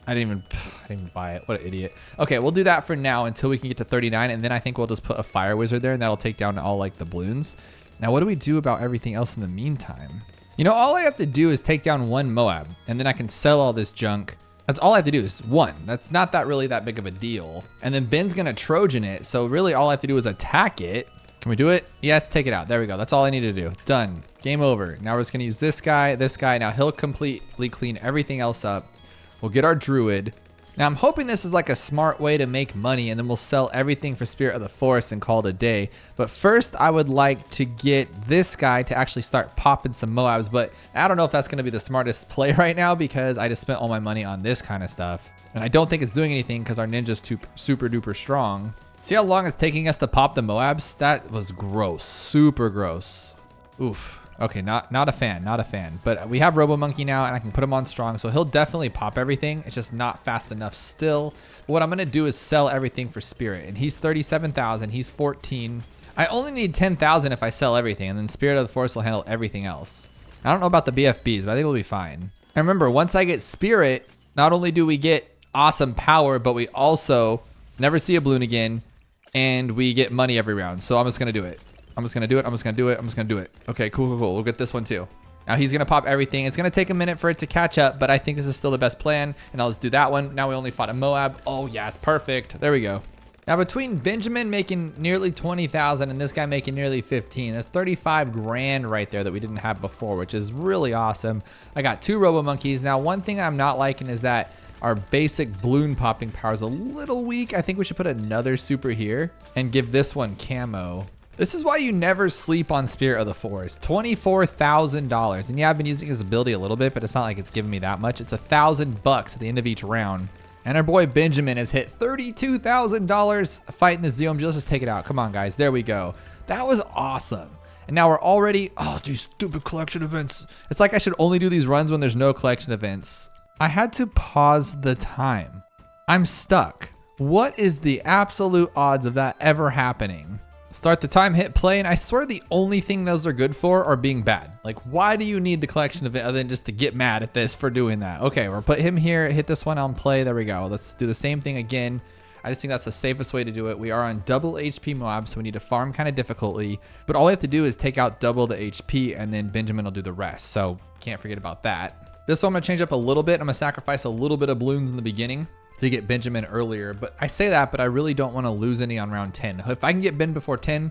I didn't even buy it. What an idiot. Okay, we'll do that for now until we can get to 39, and then I think we'll just put a fire wizard there, and that'll take down all like the bloons. Now, what do we do about everything else in the meantime? You know, all I have to do is take down 1 Moab, and then I can sell all this junk. That's all I have to do is 1. That's not really that big of a deal. And then Ben's gonna Trojan it, so really all I have to do is attack it. Can we do it? Yes, take it out. There we go. That's all I need to do. Done. Game over. Now we're just gonna use this guy. Now he'll completely clean everything else up. We'll get our druid. Now I'm hoping this is like a smart way to make money, and then we'll sell everything for Spirit of the Forest and call it a day. But first I would like to get this guy to actually start popping some Moabs, but I don't know if that's going to be the smartest play right now because I just spent all my money on this kind of stuff. And I don't think it's doing anything because our ninja's super duper strong. See how long it's taking us to pop the Moabs? That was gross. Super gross. Oof. Okay, not a fan. But we have Robo Monkey now, and I can put him on strong, so he'll definitely pop everything. It's just not fast enough still. But what I'm gonna do is sell everything for Spirit, and he's 37,000. He's 14. I only need 10,000 if I sell everything, and then Spirit of the Forest will handle everything else. I don't know about the BFBs, but I think we'll be fine. And remember, once I get Spirit, not only do we get awesome power, but we also never see a bloon again, and we get money every round. So I'm just gonna do it. I'm just gonna do it. Okay, cool. We'll get this one too. Now he's gonna pop everything. It's gonna take a minute for it to catch up, but I think this is still the best plan. And I'll just do that one. Now we only fought a Moab. Oh yes, perfect. There we go. Now between Benjamin making nearly 20,000 and this guy making nearly 15, that's 35 grand right there that we didn't have before, which is really awesome. I got 2 Robo Monkeys. Now one thing I'm not liking is that our basic bloon popping power is a little weak. I think we should put another super here and give this one camo. This is why you never sleep on Spirit of the Forest. $24,000. And yeah, I've been using his ability a little bit, but it's not like it's giving me that much. It's $1,000 at the end of each round. And our boy Benjamin has hit $32,000 fighting the ZOMG. Let's just take it out. Come on, guys. There we go. That was awesome. And now we're already, oh, these stupid collection events. It's like I should only do these runs when there's no collection events. I had to pause the time. I'm stuck. What is the absolute odds of that ever happening? Start the time, hit play, and I swear the only thing those are good for are being bad. Like, why do you need the collection event other than just to get mad at this for doing that? Okay, we'll put him here, hit this one on play. There we go. Let's do the same thing again. I just think that's the safest way to do it. We are on double HP Moab, so we need to farm kind of difficultly. But all we have to do is take out double the HP, and then Benjamin will do the rest. So can't forget about that. This one I'm going to change up a little bit. I'm going to sacrifice a little bit of bloons in the beginning to get Benjamin earlier, but I say that, but I really don't want to lose any on round 10. If I can get Ben before 10,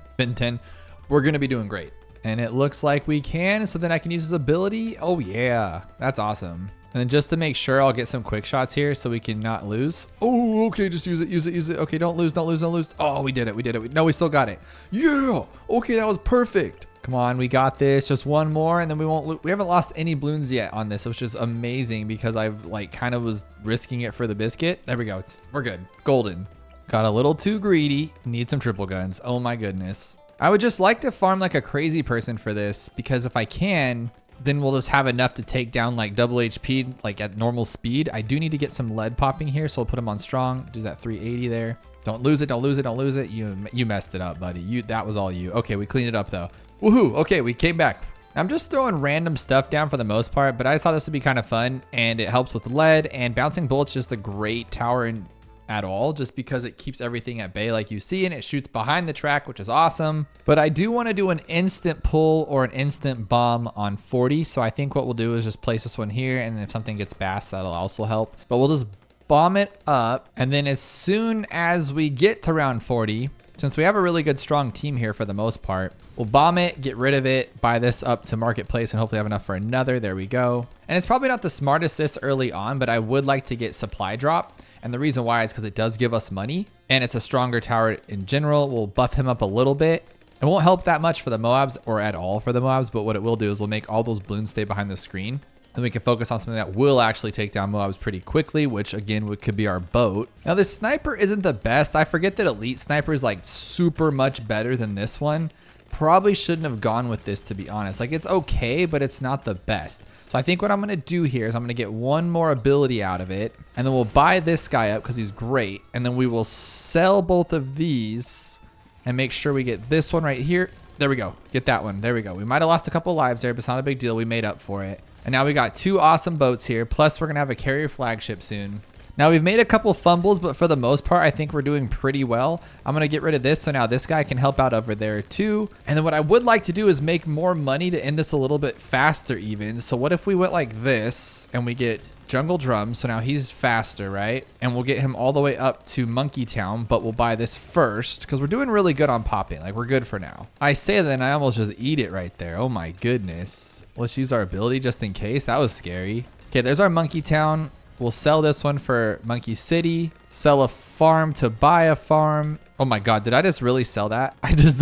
we're going to be doing great. And it looks like we can, so then I can use his ability. Oh yeah, that's awesome. And then just to make sure, I'll get some quick shots here so we can not lose. Oh, okay, just use it, use it, use it. Okay, don't lose, don't lose, don't lose. Oh, we did it, we did it. No, we still got it. Yeah, okay, that was perfect. Come on, we got this. Just one more, and then we won't. We haven't lost any balloons yet on this, which is amazing because I've like kind of was risking it for the biscuit. There we go. We're good. Golden. Got a little too greedy. Need some triple guns. Oh my goodness. I would just like to farm like a crazy person for this because if I can, then we'll just have enough to take down like double HP like at normal speed. I do need to get some lead popping here, so we'll put him on strong. Do that 380 there. Don't lose it. Don't lose it. Don't lose it. You messed it up, buddy. That was all you. Okay, we cleaned it up though. Woohoo. Okay, we came back. I'm just throwing random stuff down for the most part, but I thought this would be kind of fun and it helps with lead, and bouncing bullets just a great tower at all, just because it keeps everything at bay like you see, and it shoots behind the track, which is awesome. But I do want to do an instant pull or an instant bomb on 40. So I think what we'll do is just place this one here, and if something gets bass, that'll also help. But we'll just bomb it up, and then as soon as we get to round 40, since we have a really good strong team here for the most part, we'll bomb it, get rid of it, buy this up to marketplace, and hopefully have enough for another. There we go. And it's probably not the smartest this early on, but I would like to get supply drop. And the reason why is because it does give us money, and it's a stronger tower in general. We'll buff him up a little bit. It won't help that much for the Moabs or at all for the Moabs, but what it will do is we'll make all those balloons stay behind the screen. Then we can focus on something that will actually take down Moabs pretty quickly, which again could be our boat. Now this sniper isn't the best. I forget that elite sniper is like super much better than this one. Probably shouldn't have gone with this, to be honest. Like it's okay, but it's not the best. So I think what I'm gonna do here is I'm gonna get one more ability out of it, and then we'll buy this guy up because he's great. And then we will sell both of these and make sure we get this one right here. There we go, get that one, there we go. We might've lost a couple lives there, but it's not a big deal. We made up for it. And now we got two awesome boats here. Plus we're gonna have a carrier flagship soon. Now we've made a couple fumbles, but for the most part, I think we're doing pretty well. I'm gonna get rid of this, so now this guy can help out over there too. And then what I would like to do is make more money to end this a little bit faster even. So what if we went like this and we get jungle drums, so now he's faster, right? And we'll get him all the way up to Monkey Town, but we'll buy this first because we're doing really good on popping. Like we're good for now. I say that and I almost just eat it right there. Oh my goodness. Let's use our ability just in case. That was scary. Okay, there's our Monkey Town. We'll sell this one for Monkey City. Sell a farm to buy a farm. Oh my God, did I just really sell that? I just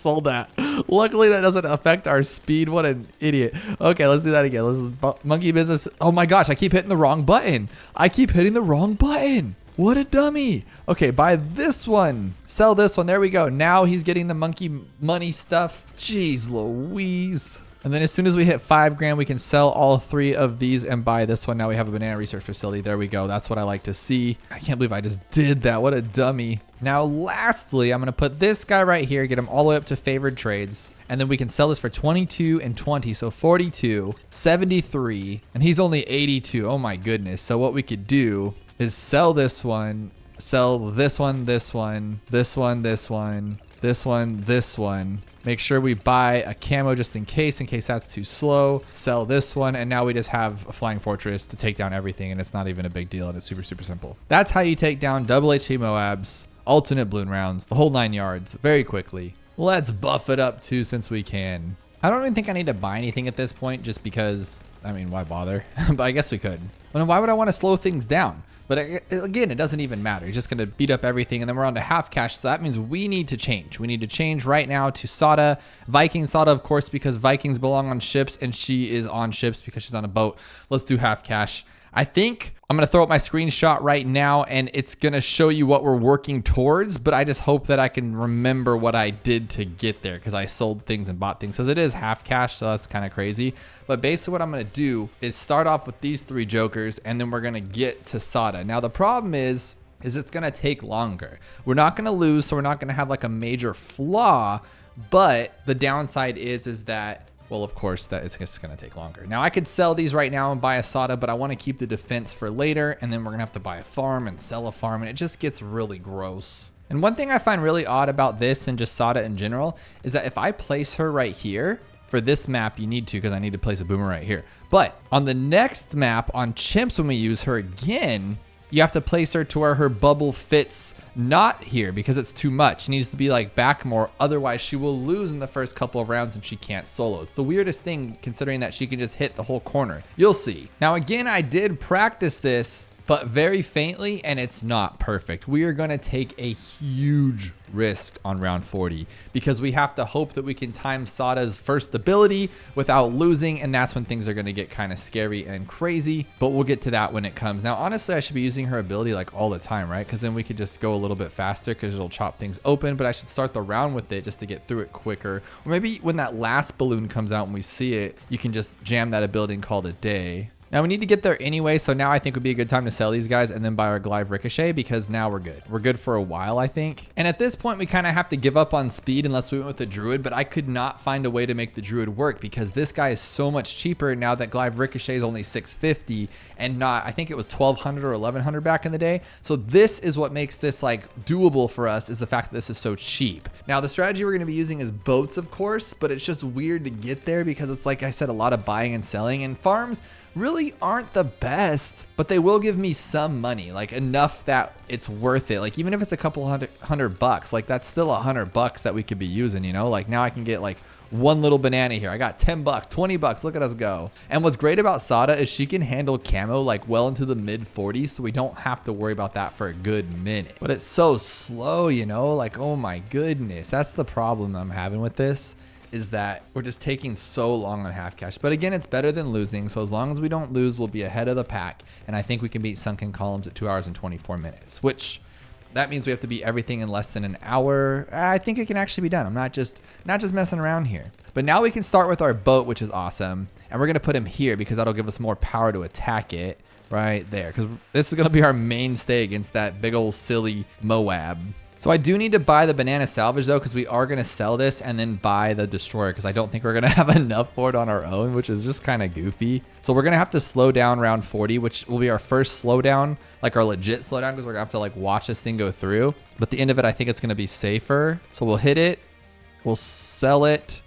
sold that. Luckily that doesn't affect our speed. What an idiot. Okay, let's do that again. Let's monkey business. Oh my gosh, I keep hitting the wrong button. I keep hitting the wrong button. What a dummy. Okay, buy this one. Sell this one. There we go. Now he's getting the monkey money stuff. Jeez Louise. And then as soon as we hit 5 grand, we can sell all 3 of these and buy this one. Now we have a banana research facility. There we go. That's what I like to see. I can't believe I just did that. What a dummy. Now, lastly, I'm going to put this guy right here, get him all the way up to favored trades. And then we can sell this for 22 and 20. So 42, 73, and he's only 82. Oh my goodness. So what we could do is sell this one, sell this one, this one, this one, this one, this one, this one. Make sure we buy a camo just in case that's too slow. Sell this one, and now we just have a flying fortress to take down everything, and it's not even a big deal, and it's super, super simple. That's how you take down double HP Moabs, alternate balloon rounds, the whole 9 yards, very quickly. Let's buff it up too, since we can. I don't even think I need to buy anything at this point, just because, I mean, why bother? But I guess we could. Well, then why would I want to slow things down? But again, it doesn't even matter. He's just going to beat up everything. And then we're on to half cash. So that means we need to change. We need to change right now to Sada. Viking Sada, of course, because Vikings belong on ships. And she is on ships because she's on a boat. Let's do half cash. I think I'm going to throw up my screenshot right now. And it's going to show you what we're working towards. But I just hope that I can remember what I did to get there. Because I sold things and bought things. Because it is half cash. So that's kind of crazy. But basically what I'm going to do is start off with these 3 jokers, and then we're going to get to Sada. Now the problem is it's going to take longer. We're not going to lose, so we're not going to have like a major flaw, but the downside is that, well, of course, that it's just going to take longer. Now I could sell these right now and buy a Sada, but I want to keep the defense for later, and then we're going to have to buy a farm and sell a farm, and it just gets really gross. And one thing I find really odd about this and just Sada in general is that if I place her right here, for this map, you need to, because I need to place a boomer right here. But on the next map on Chimps, when we use her again, you have to place her to where her bubble fits not here because it's too much. She needs to be like back more. Otherwise, she will lose in the first couple of rounds and she can't solo. It's the weirdest thing considering that she can just hit the whole corner. You'll see. Now, again, I did practice this, but very faintly, and it's not perfect. We are going to take a huge risk on round 40 because we have to hope that we can time Sada's first ability without losing, and that's when things are going to get kind of scary and crazy, but we'll get to that when it comes. Now, honestly, I should be using her ability like all the time, right? Because then we could just go a little bit faster because it'll chop things open, but I should start the round with it just to get through it quicker. Or maybe when that last balloon comes out and we see it, you can just jam that ability and call it a day. Now we need to get there anyway, so now I think would be a good time to sell these guys and then buy our Glaive Ricochet because now we're good. We're good for a while, I think. And at this point, we kind of have to give up on speed unless we went with the Druid, but I could not find a way to make the Druid work because this guy is so much cheaper now that Glaive Ricochet is only 650 and not, I think it was 1200 or 1100 back in the day. So this is what makes this like doable for us, is the fact that this is so cheap. Now the strategy we're going to be using is boats, of course, but it's just weird to get there because it's, like I said, a lot of buying and selling, and farms really aren't the best, but they will give me some money, like enough that it's worth it. Like even if it's a couple hundred bucks, like that's still $100 that we could be using, you know? Like now I can get like one little banana here. I got 10 bucks, 20 bucks. Look at us go. And what's great about Sada is she can handle camo like well into the mid 40s, so we don't have to worry about that for a good minute. But it's so slow, you know? Like, oh my goodness. That's the problem I'm having with this, is that we're just taking so long on half cash. But again, it's better than losing. So as long as we don't lose, we'll be ahead of the pack. And I think we can beat Sunken Columns at 2 hours and 24 minutes, which that means we have to beat everything in less than an hour. I think it can actually be done. I'm not just messing around here. But now we can start with our boat, which is awesome. And we're going to put him here because that'll give us more power to attack it right there. Because this is going to be our mainstay against that big old silly Moab. So I do need to buy the banana salvage though, because we are going to sell this and then buy the destroyer because I don't think we're going to have enough for it on our own, which is just kind of goofy. So we're going to have to slow down round 40, which will be our first slowdown, like our legit slowdown, because we're going to have to like watch this thing go through. But the end of it, I think it's going to be safer. So we'll hit it. We'll sell it,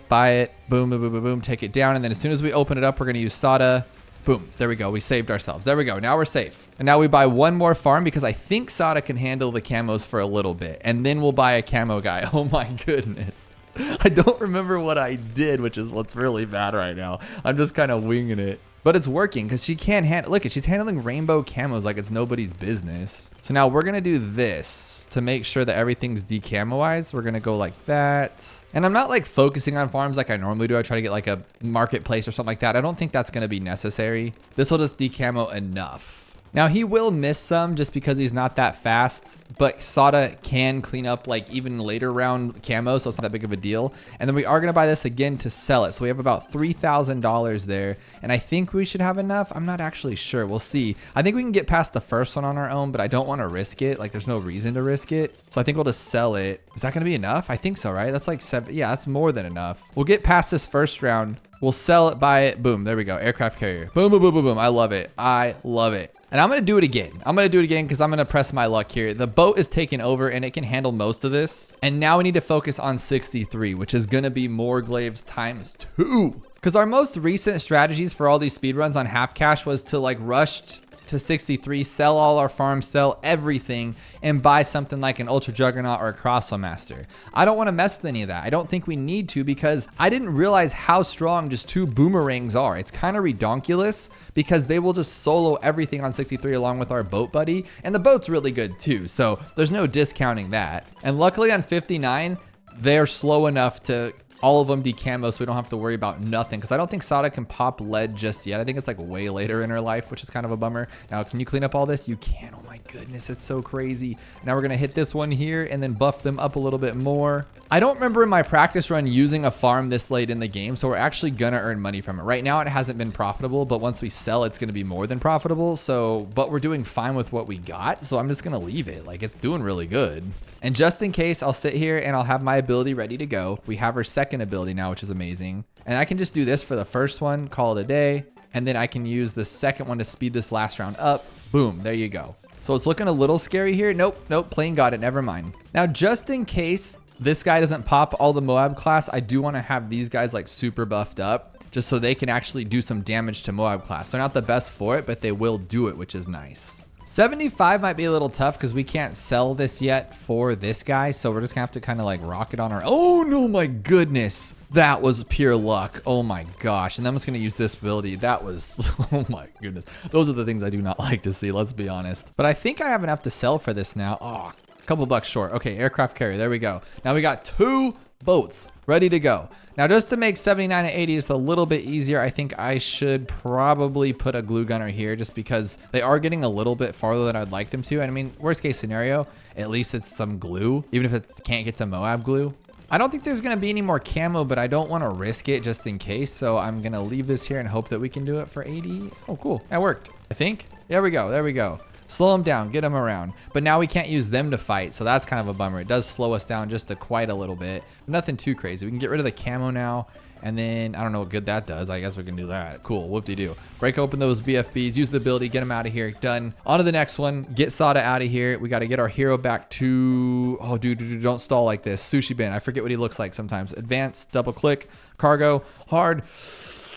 buy it, boom, boom, boom, boom, boom, take it down. And then as soon as we open it up, we're going to use Sada. Boom, there we go. We saved ourselves. There we go. Now we're safe. And now we buy one more farm because I think Sada can handle the camos for a little bit. And then we'll buy a camo guy. Oh my goodness. I don't remember what I did, which is what's really bad right now. I'm just kind of winging it. But it's working because she can't handle, look, she's handling rainbow camos like it's nobody's business. So now we're going to do this to make sure that everything's decamoized. We're going to go like that. And I'm not like focusing on farms like I normally do. I try to get like a marketplace or something like that. I don't think that's going to be necessary. This will just decamo enough. Now he will miss some just because he's not that fast, but Sada can clean up like even later round camo, so it's not that big of a deal. And then we are going to buy this again to sell it. So we have about $3,000 there, and I think we should have enough. I'm not actually sure. We'll see. I think we can get past the first one on our own, but I don't want to risk it. Like there's no reason to risk it. So I think we'll just sell it. Is that going to be enough? I think so, right? That's like 7. Yeah, that's more than enough. We'll get past this first round. We'll sell it, buy it. Boom. There we go. Aircraft carrier. Boom, boom, boom, boom, boom. I love it. I love it. And I'm going to do it again. I'm going to do it again because I'm going to press my luck here. The boat is taking over and it can handle most of this. And now we need to focus on 63, which is going to be more glaives times 2. Because our most recent strategies for all these speedruns on half cash was to like rush to 63, sell all our farms, sell everything, and buy something like an Ultra Juggernaut or a Crossbow Master. I don't want to mess with any of that. I don't think we need to because I didn't realize how strong just 2 boomerangs are. It's kind of redonkulous because they will just solo everything on 63 along with our boat buddy, and the boat's really good too, so there's no discounting that. And luckily on 59, they're slow enough to all of them decamo, so we don't have to worry about nothing, because I don't think Sada can pop lead just yet. I think it's like way later in her life, which is kind of a bummer. Now, can you clean up all this? You can. Oh my goodness, it's so crazy. Now we're gonna hit this one here and then buff them up a little bit more. I don't remember in my practice run using a farm this late in the game, so we're actually gonna earn money from it. Right now it hasn't been profitable, but once we sell, it's gonna be more than profitable. So, but we're doing fine with what we got, so I'm just gonna leave it. Like, it's doing really good. And just in case, I'll sit here and I'll have my ability ready to go. We have our second ability now, which is amazing. And I can just do this for the first one, call it a day. And then I can use the second one to speed this last round up. Boom, there you go. So it's looking a little scary here. Nope, plane got it, never mind. Now, just in case this guy doesn't pop all the Moab class, I do want to have these guys like super buffed up, just so they can actually do some damage to Moab class. They're not the best for it, but they will do it, which is nice. 75 might be a little tough because we can't sell this yet for this guy. So we're just gonna have to kind of like rock it on our, oh no, my goodness. That was pure luck. Oh my gosh. And then I'm just gonna use this ability. That was, oh my goodness. Those are the things I do not like to see, let's be honest. But I think I have enough to sell for this now. Oh, a couple bucks short. Okay, aircraft carrier, there we go. Now we got 2 boats ready to go. Now, just to make 79 and 80 just a little bit easier, I think I should probably put a glue gunner here just because they are getting a little bit farther than I'd like them to. And I mean, worst case scenario, at least it's some glue, even if it can't get to Moab glue. I don't think there's going to be any more camo, but I don't want to risk it just in case. So I'm going to leave this here and hope that we can do it for 80. Oh, cool. That worked, I think. There we go. There we go. Slow them down, get them around. But now we can't use them to fight, so that's kind of a bummer. It does slow us down just quite a little bit. Nothing too crazy. We can get rid of the camo now, and then I don't know what good that does. I guess we can do that. Cool, whoop-de-doo. Break open those BFBs, use the ability, get them out of here. Done. On to the next one. Get Sada out of here. We got to get our hero back to, oh, dude, don't stall like this. Sushi Bin. I forget what he looks like sometimes. Advance, double click, cargo, hard.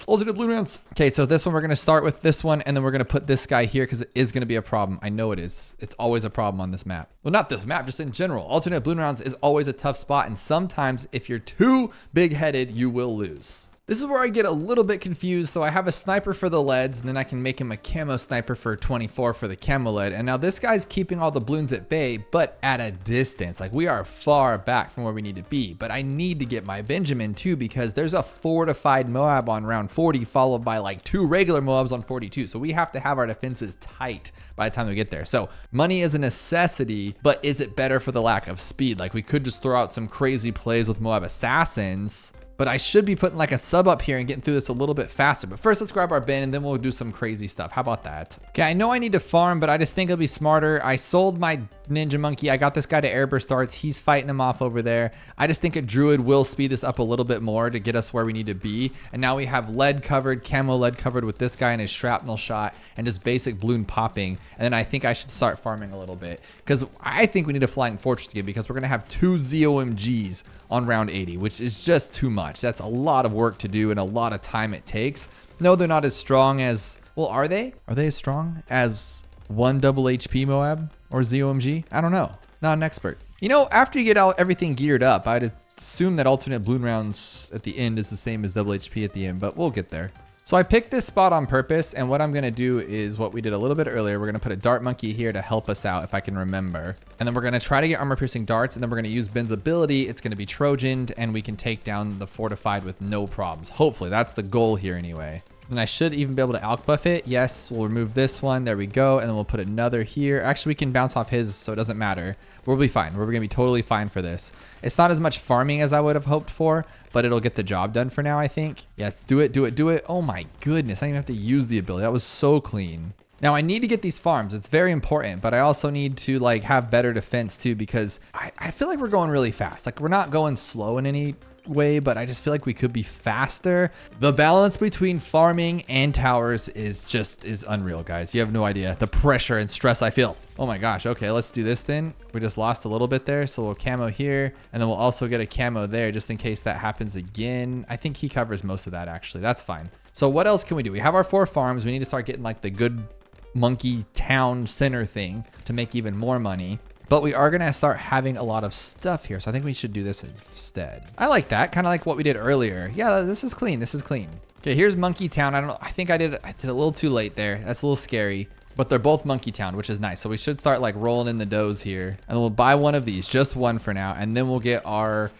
Alternate bloon rounds. Okay, so this one, we're going to start with this one, and then we're going to put this guy here because it is going to be a problem. I know it is. It's always a problem on this map. Well, not this map, just in general. Alternate bloon rounds is always a tough spot, and sometimes if you're too big-headed, you will lose. This is where I get a little bit confused. So I have a sniper for the leads, and then I can make him a camo sniper for 24 for the camo lead. And now this guy's keeping all the bloons at bay, but at a distance. Like, we are far back from where we need to be. But I need to get my Benjamin too, because there's a fortified Moab on round 40, followed by like 2 regular Moabs on 42. So we have to have our defenses tight by the time we get there. So money is a necessity, but is it better for the lack of speed? Like, we could just throw out some crazy plays with Moab assassins, but I should be putting like a sub up here and getting through this a little bit faster. But first, let's grab our bin and then we'll do some crazy stuff. How about that? Okay, I know I need to farm, but I just think it'll be smarter. I sold my ninja monkey. I got this guy to airburst darts. He's fighting him off over there. I just think a druid will speed this up a little bit more to get us where we need to be. And now we have lead covered, camo lead covered with this guy and his shrapnel shot and just basic bloon popping. And then I think I should start farming a little bit because I think we need a flying fortress again because we're going to have 2 ZOMGs on round 80, which is just too much. That's a lot of work to do and a lot of time it takes. No, they're not as strong as, well, are they? Are they as strong as 1 double HP Moab or ZOMG? I don't know. Not an expert. You know, after you get everything geared up, I'd assume that alternate bloon rounds at the end is the same as double HP at the end, but we'll get there. So I picked this spot on purpose, and what I'm gonna do is what we did a little bit earlier. We're gonna put a dart monkey here to help us out if I can remember. And then we're gonna try to get armor piercing darts, and then we're gonna use Ben's ability. It's gonna be Trojaned, and we can take down the fortified with no problems. Hopefully, that's the goal here anyway. And I should even be able to alk buff it. Yes, we'll remove this one. There we go. And then we'll put another here. Actually, we can bounce off his, so it doesn't matter. We'll be fine. We're going to be totally fine for this. It's not as much farming as I would have hoped for, but it'll get the job done for now, I think. Yes, do it, do it, do it. Oh my goodness. I didn't even have to use the ability. That was so clean. Now I need to get these farms. It's very important, but I also need to like have better defense too, because I feel like we're going really fast. Like, we're not going slow in any way, but I just feel like we could be faster. The balance between farming and towers is unreal, guys. You have no idea the pressure and stress I feel. Oh my gosh. Okay, let's do this then. We just lost a little bit there, so we'll camo here, and then we'll also get a camo there just in case that happens again. I think he covers most of that, actually. That's fine. So what else can we do? We have our 4 farms. We need to start getting like the good monkey town center thing to make even more money. But we are going to start having a lot of stuff here. So I think we should do this instead. I like that. Kind of like what we did earlier. Yeah, this is clean. This is clean. Okay, here's Monkey Town. I don't know. I think I did a little too late there. That's a little scary. But they're both Monkey Town, which is nice. So we should start like rolling in the doughs here. And we'll buy one of these. Just one for now. And then we'll get our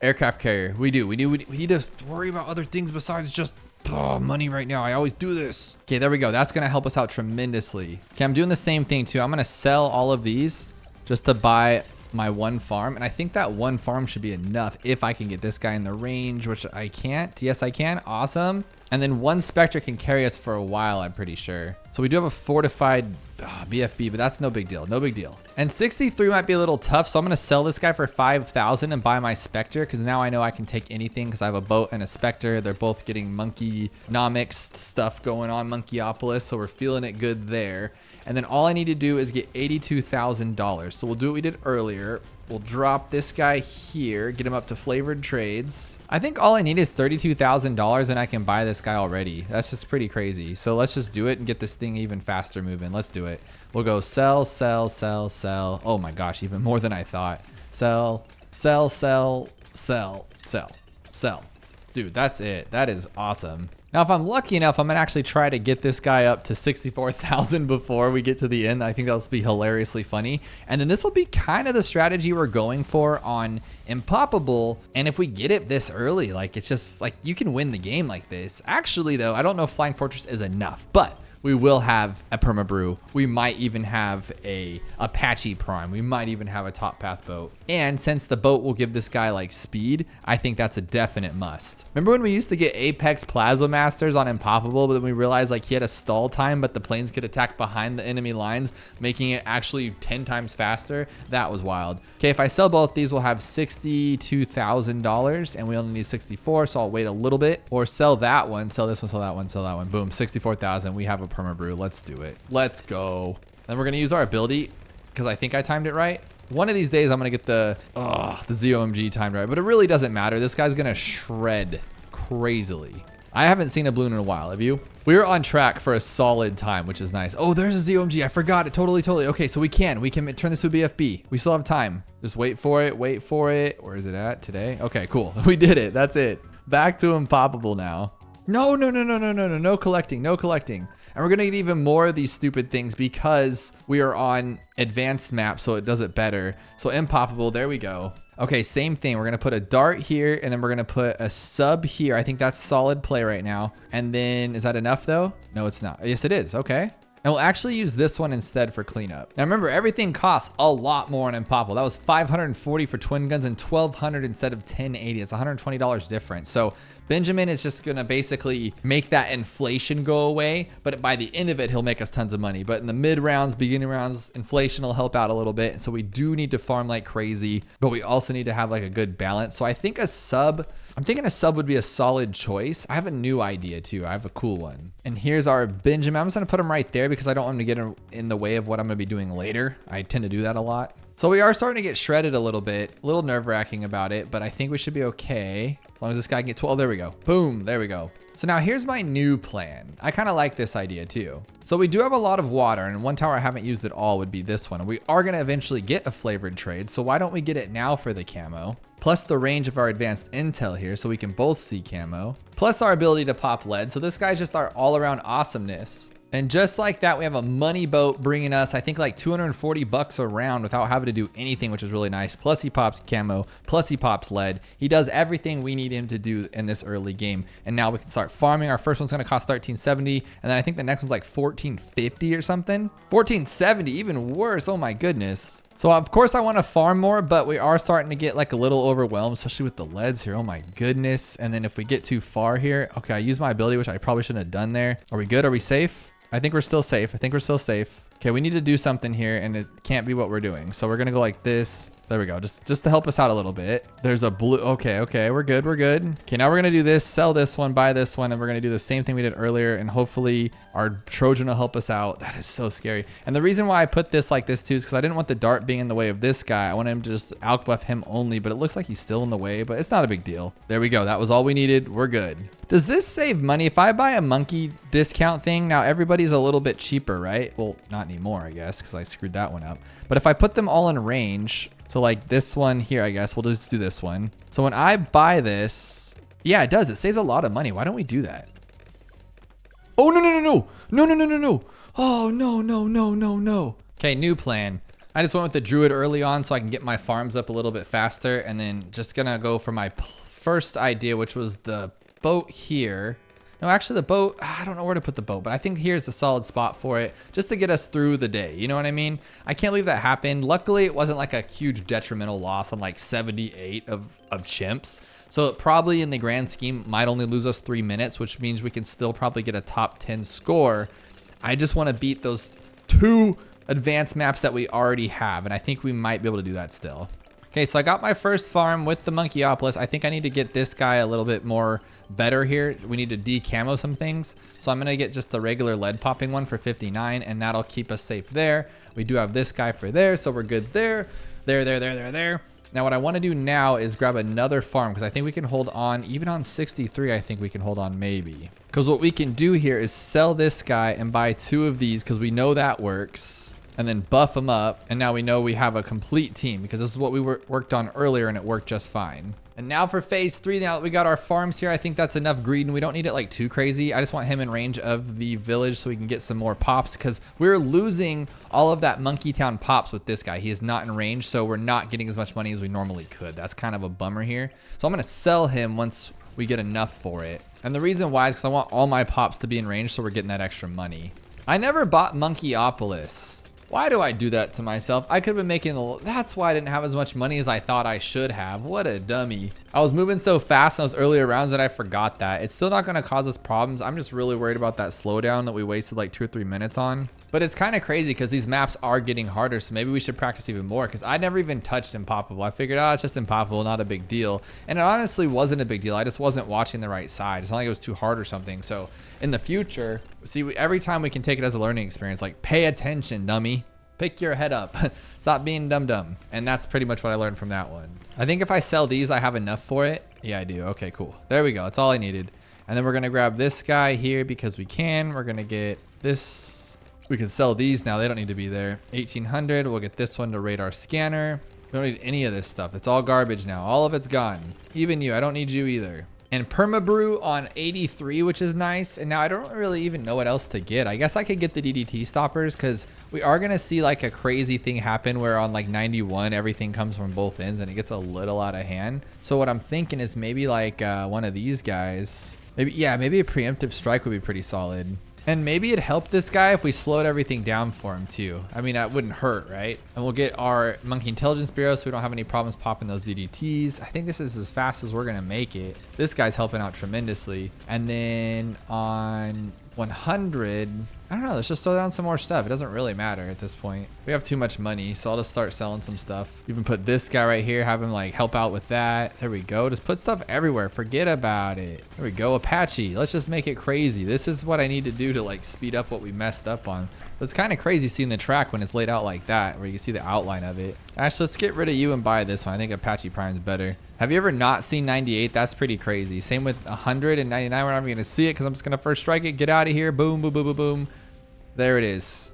aircraft carrier. We need to worry about other things besides just money right now. I always do this. Okay, there we go. That's going to help us out tremendously. Okay, I'm doing the same thing too. I'm going to sell all of these just to buy my 1 farm. And I think that 1 farm should be enough if I can get this guy in the range, which I can't. Yes, I can. Awesome. And then 1 Spectre can carry us for a while, I'm pretty sure. So we do have a fortified BFB, but that's no big deal. No big deal. And 63 might be a little tough, so I'm going to sell this guy for 5,000 and buy my Spectre, because now I know I can take anything because I have a boat and a Spectre. They're both getting monkey-nomics stuff going on, Monkey-opolis, so we're feeling it good there. And then all I need to do is get $82,000. So we'll do what we did earlier. We'll drop this guy here, get him up to flavored trades. I think all I need is $32,000 and I can buy this guy already. That's just pretty crazy. So let's just do it and get this thing even faster moving. Let's do it. We'll go sell, sell, sell, sell. Oh my gosh, even more than I thought. Sell, sell, sell, sell, sell, sell. Dude, that's it. That is awesome. Now, if I'm lucky enough, I'm gonna actually try to get this guy up to 64,000 before we get to the end. I think that'll be hilariously funny. And then this will be kind of the strategy we're going for on Impoppable. And if we get it this early, like it's just like you can win the game like this. Actually, though, I don't know if Flying Fortress is enough, but we will have a permabrew. We might even have a Apache Prime. We might even have a top path boat. And since the boat will give this guy like speed, I think that's a definite must. Remember when we used to get Apex Plasma Masters on Impoppable, but then we realized like he had a stall time, but the planes could attack behind the enemy lines, making it actually 10 times faster? That was wild. Okay, if I sell both these, we'll have $62,000 and we only need 64, so I'll wait a little bit. Or sell that one, sell this one, sell that one, sell that one. Boom, 64,000. We have a permabrew. Let's do it. Let's go. Then we're gonna use our ability because I think I timed it right. One of these days I'm gonna get the ZOMG timed right, but it really doesn't matter. This guy's gonna shred crazily. I haven't seen a balloon in a while. Have you? We're on track for a solid time, which is nice. Oh, there's a ZOMG. I forgot it. Totally. Okay, so we can turn this to a BFB. We still have time. Just wait for it. Wait for it. Where is it at today? Okay, cool. We did it. That's it. Back to Impoppable now. No. No collecting. No collecting. And we're gonna get even more of these stupid things because we are on advanced map, so it does it better. So Impoppable, there we go. Okay, same thing. We're gonna put a dart here and then we're gonna put a sub here. I think that's solid play right now. And then, is that enough though? No, it's not. Yes, it is. Okay. And we'll actually use this one instead for cleanup. Now remember, everything costs a lot more on Impoppable. That was $540 for twin guns and $1,200 instead of $1,080. It's $120 difference. So Benjamin is just gonna basically make that inflation go away, but by the end of it, he'll make us tons of money. But in the mid rounds, beginning rounds, inflation will help out a little bit. So we do need to farm like crazy, but we also need to have like a good balance. So I think I'm thinking a sub would be a solid choice. I have a new idea too. I have a cool one. And here's our Benjamin. I'm just gonna put him right there because I don't want him to get in the way of what I'm gonna be doing later. I tend to do that a lot. So we are starting to get shredded a little bit, a little nerve-wracking about it, but I think we should be okay. As long as this guy can get 12, there we go. Boom, there we go. So now here's my new plan. I kind of like this idea too. So we do have a lot of water, and one tower I haven't used at all would be this one. We are gonna eventually get a flavored trade, so why don't we get it now for the camo? Plus the range of our advanced intel here, so we can both see camo. Plus our ability to pop lead, so this guy's just our all-around awesomeness. And just like that, we have a money boat bringing us, I think, like 240 bucks a round without having to do anything, which is really nice. Plus he pops camo, plus he pops lead. He does everything we need him to do in this early game. And now we can start farming. Our first one's gonna cost $13.70. And then I think the next one's like $14.50 or something. $14.70, even worse, oh my goodness. So of course I wanna farm more, but we are starting to get like a little overwhelmed, especially with the leads here, oh my goodness. And then if we get too far here, okay, I used my ability, which I probably shouldn't have done there. Are we good, are we safe? I think we're still safe. Okay, we need to do something here and it can't be what we're doing. So we're gonna go like this. There we go, just to help us out a little bit. There's a blue, okay, we're good. Okay, now we're gonna do this, sell this one, buy this one, and we're gonna do the same thing we did earlier, and hopefully our Trojan will help us out. That is so scary. And the reason why I put this like this too is because I didn't want the dart being in the way of this guy. I wanted him to just outbuff him only, but it looks like he's still in the way, but it's not a big deal. There we go, that was all we needed, we're good. Does this save money? If I buy a monkey discount thing, now everybody's a little bit cheaper, right? Well, not anymore, I guess, because I screwed that one up. But if I put them all in range, so like this one here, I guess we'll just do this one. So when I buy this, yeah, it does. It saves a lot of money. Why don't we do that? Oh, no. Oh, no. Okay, new plan. I just went with the druid early on so I can get my farms up a little bit faster, and then just gonna go for my first idea, which was the boat here. No, actually the boat, I don't know where to put the boat, but I think here's a solid spot for it just to get us through the day. You know what I mean? I can't believe that happened. Luckily, it wasn't like a huge detrimental loss on like 78 of chimps. So it probably in the grand scheme might only lose us 3 minutes, which means we can still probably get a top 10 score. I just want to beat those 2 advanced maps that we already have, and I think we might be able to do that still. Okay, so I got my first farm with the Monkeypolis. I think I need to get this guy a little bit more better here. We need to decamo some things. So I'm gonna get just the regular lead popping one for 59, and that'll keep us safe there. We do have this guy for there, so we're good there. There. Now what I want to do now is grab another farm because I think we can hold on. Even on 63, I think we can hold on maybe. Because what we can do here is sell this guy and buy 2 of these because we know that works. And then buff them up. And now we know we have a complete team because this is what we worked on earlier and it worked just fine. And now for phase 3, now that we got our farms here, I think that's enough greed and we don't need it like too crazy. I just want him in range of the village so we can get some more pops because we're losing all of that Monkey Town pops with this guy. He is not in range, so we're not getting as much money as we normally could. That's kind of a bummer here. So I'm going to sell him once we get enough for it. And the reason why is because I want all my pops to be in range so we're getting that extra money. I never bought Monkey-opolis. Why do I do that to myself? I could have been making that's why I didn't have as much money as I thought I should have. What a dummy. I was moving so fast in those earlier rounds that I forgot that. It's still not going to cause us problems. I'm just really worried about that slowdown that we wasted like 2 or 3 minutes on. But it's kind of crazy because these maps are getting harder, so maybe we should practice even more because I never even touched Impoppable. I figured, oh, it's just Impoppable, not a big deal. And it honestly wasn't a big deal. I just wasn't watching the right side. It's not like it was too hard or something. So in the future, see, every time we can take it as a learning experience, like pay attention, dummy. Pick your head up. Stop being dumb. And that's pretty much what I learned from that one. I think if I sell these, I have enough for it. Yeah, I do. Okay, cool. There we go. That's all I needed. And then we're going to grab this guy here because we can. We're going to get this. We can sell these now. They don't need to be there. 1800. We'll get this one to radar scanner. We don't need any of this stuff. It's all garbage now. All of it's gone. Even you. I don't need you either. And permabrew on 83, which is nice. And now I don't really even know what else to get. I guess I could get the DDT stoppers because we are going to see like a crazy thing happen where on like 91, everything comes from both ends and it gets a little out of hand. So what I'm thinking is maybe like one of these guys. Maybe a preemptive strike would be pretty solid. And maybe it'd help this guy if we slowed everything down for him too. I mean, that wouldn't hurt, right? And we'll get our Monkey Intelligence Bureau so we don't have any problems popping those DDTs. I think this is as fast as we're gonna make it. This guy's helping out tremendously. And then on 100, I don't know, let's just throw down some more stuff. It doesn't really matter at this point. We have too much money, so I'll just start selling some stuff. Even put this guy right here, have him like help out with that. There we go. Just put stuff everywhere. Forget about it. There we go. Apache. Let's just make it crazy. This is what I need to do to like speed up what we messed up on. It's kind of crazy seeing the track when it's laid out like that, where you can see the outline of it. Actually, let's get rid of you and buy this one. I think Apache Prime's better. Have you ever not seen 98? That's pretty crazy. Same with 100 and 99. We're not even going to see it because I'm just going to first strike it. Get out of here. Boom, boom, boom, boom, boom. There it is.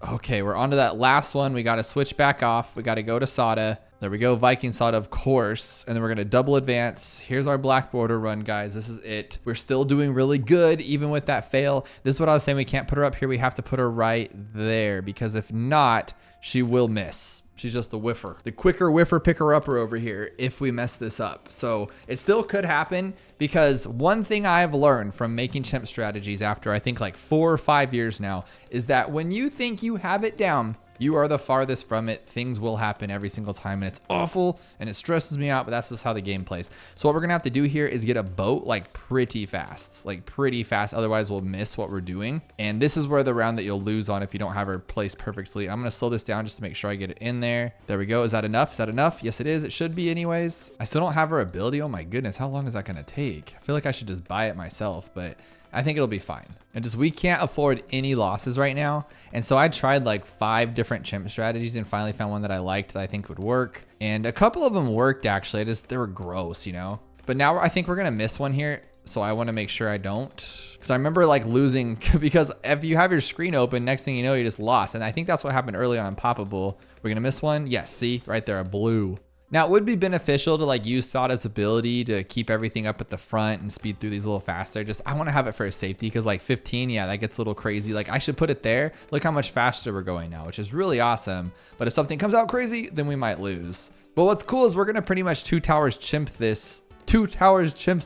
Okay, we're on to that last one. We got to switch back off. We got to go to Sada. There we go. Viking Sada, of course. And then we're going to double advance. Here's our Black Border run, guys. This is it. We're still doing really good, even with that fail. This is what I was saying. We can't put her up here. We have to put her right there because if not, she will miss. She's just a whiffer. The quicker whiffer picker upper over here if we mess this up. So it still could happen because one thing I've learned from making chimp strategies after I think like 4 or 5 years now is that when you think you have it down, you are the farthest from it. Things will happen every single time and it's awful and it stresses me out, but that's just how the game plays. So what we're gonna have to do here is get a boat like pretty fast. Otherwise we'll miss what we're doing. And this is where the round that you'll lose on if you don't have her placed perfectly. I'm gonna slow this down just to make sure I get it in there. There we go. Is that enough? Is that enough? Yes, it is. It should be anyways. I still don't have her ability. Oh my goodness. How long is that gonna take? I feel like I should just buy it myself, but I think it'll be fine. And just, we can't afford any losses right now. And so I tried like 5 different chimp strategies and finally found one that I liked that I think would work. And a couple of them worked actually. They were gross, you know? But now I think we're gonna miss one here. So I wanna make sure I don't. Cause I remember like losing, because if you have your screen open, next thing you know, you just lost. And I think that's what happened early on Impoppable. We're gonna miss one. Yes, see, right there, a blue. Now it would be beneficial to like use Sada's ability to keep everything up at the front and speed through these a little faster. Just, I want to have it for safety because like 15, yeah, that gets a little crazy. Like I should put it there. Look how much faster we're going now, which is really awesome. But if something comes out crazy, then we might lose. But what's cool is we're going to pretty much 2 towers chimps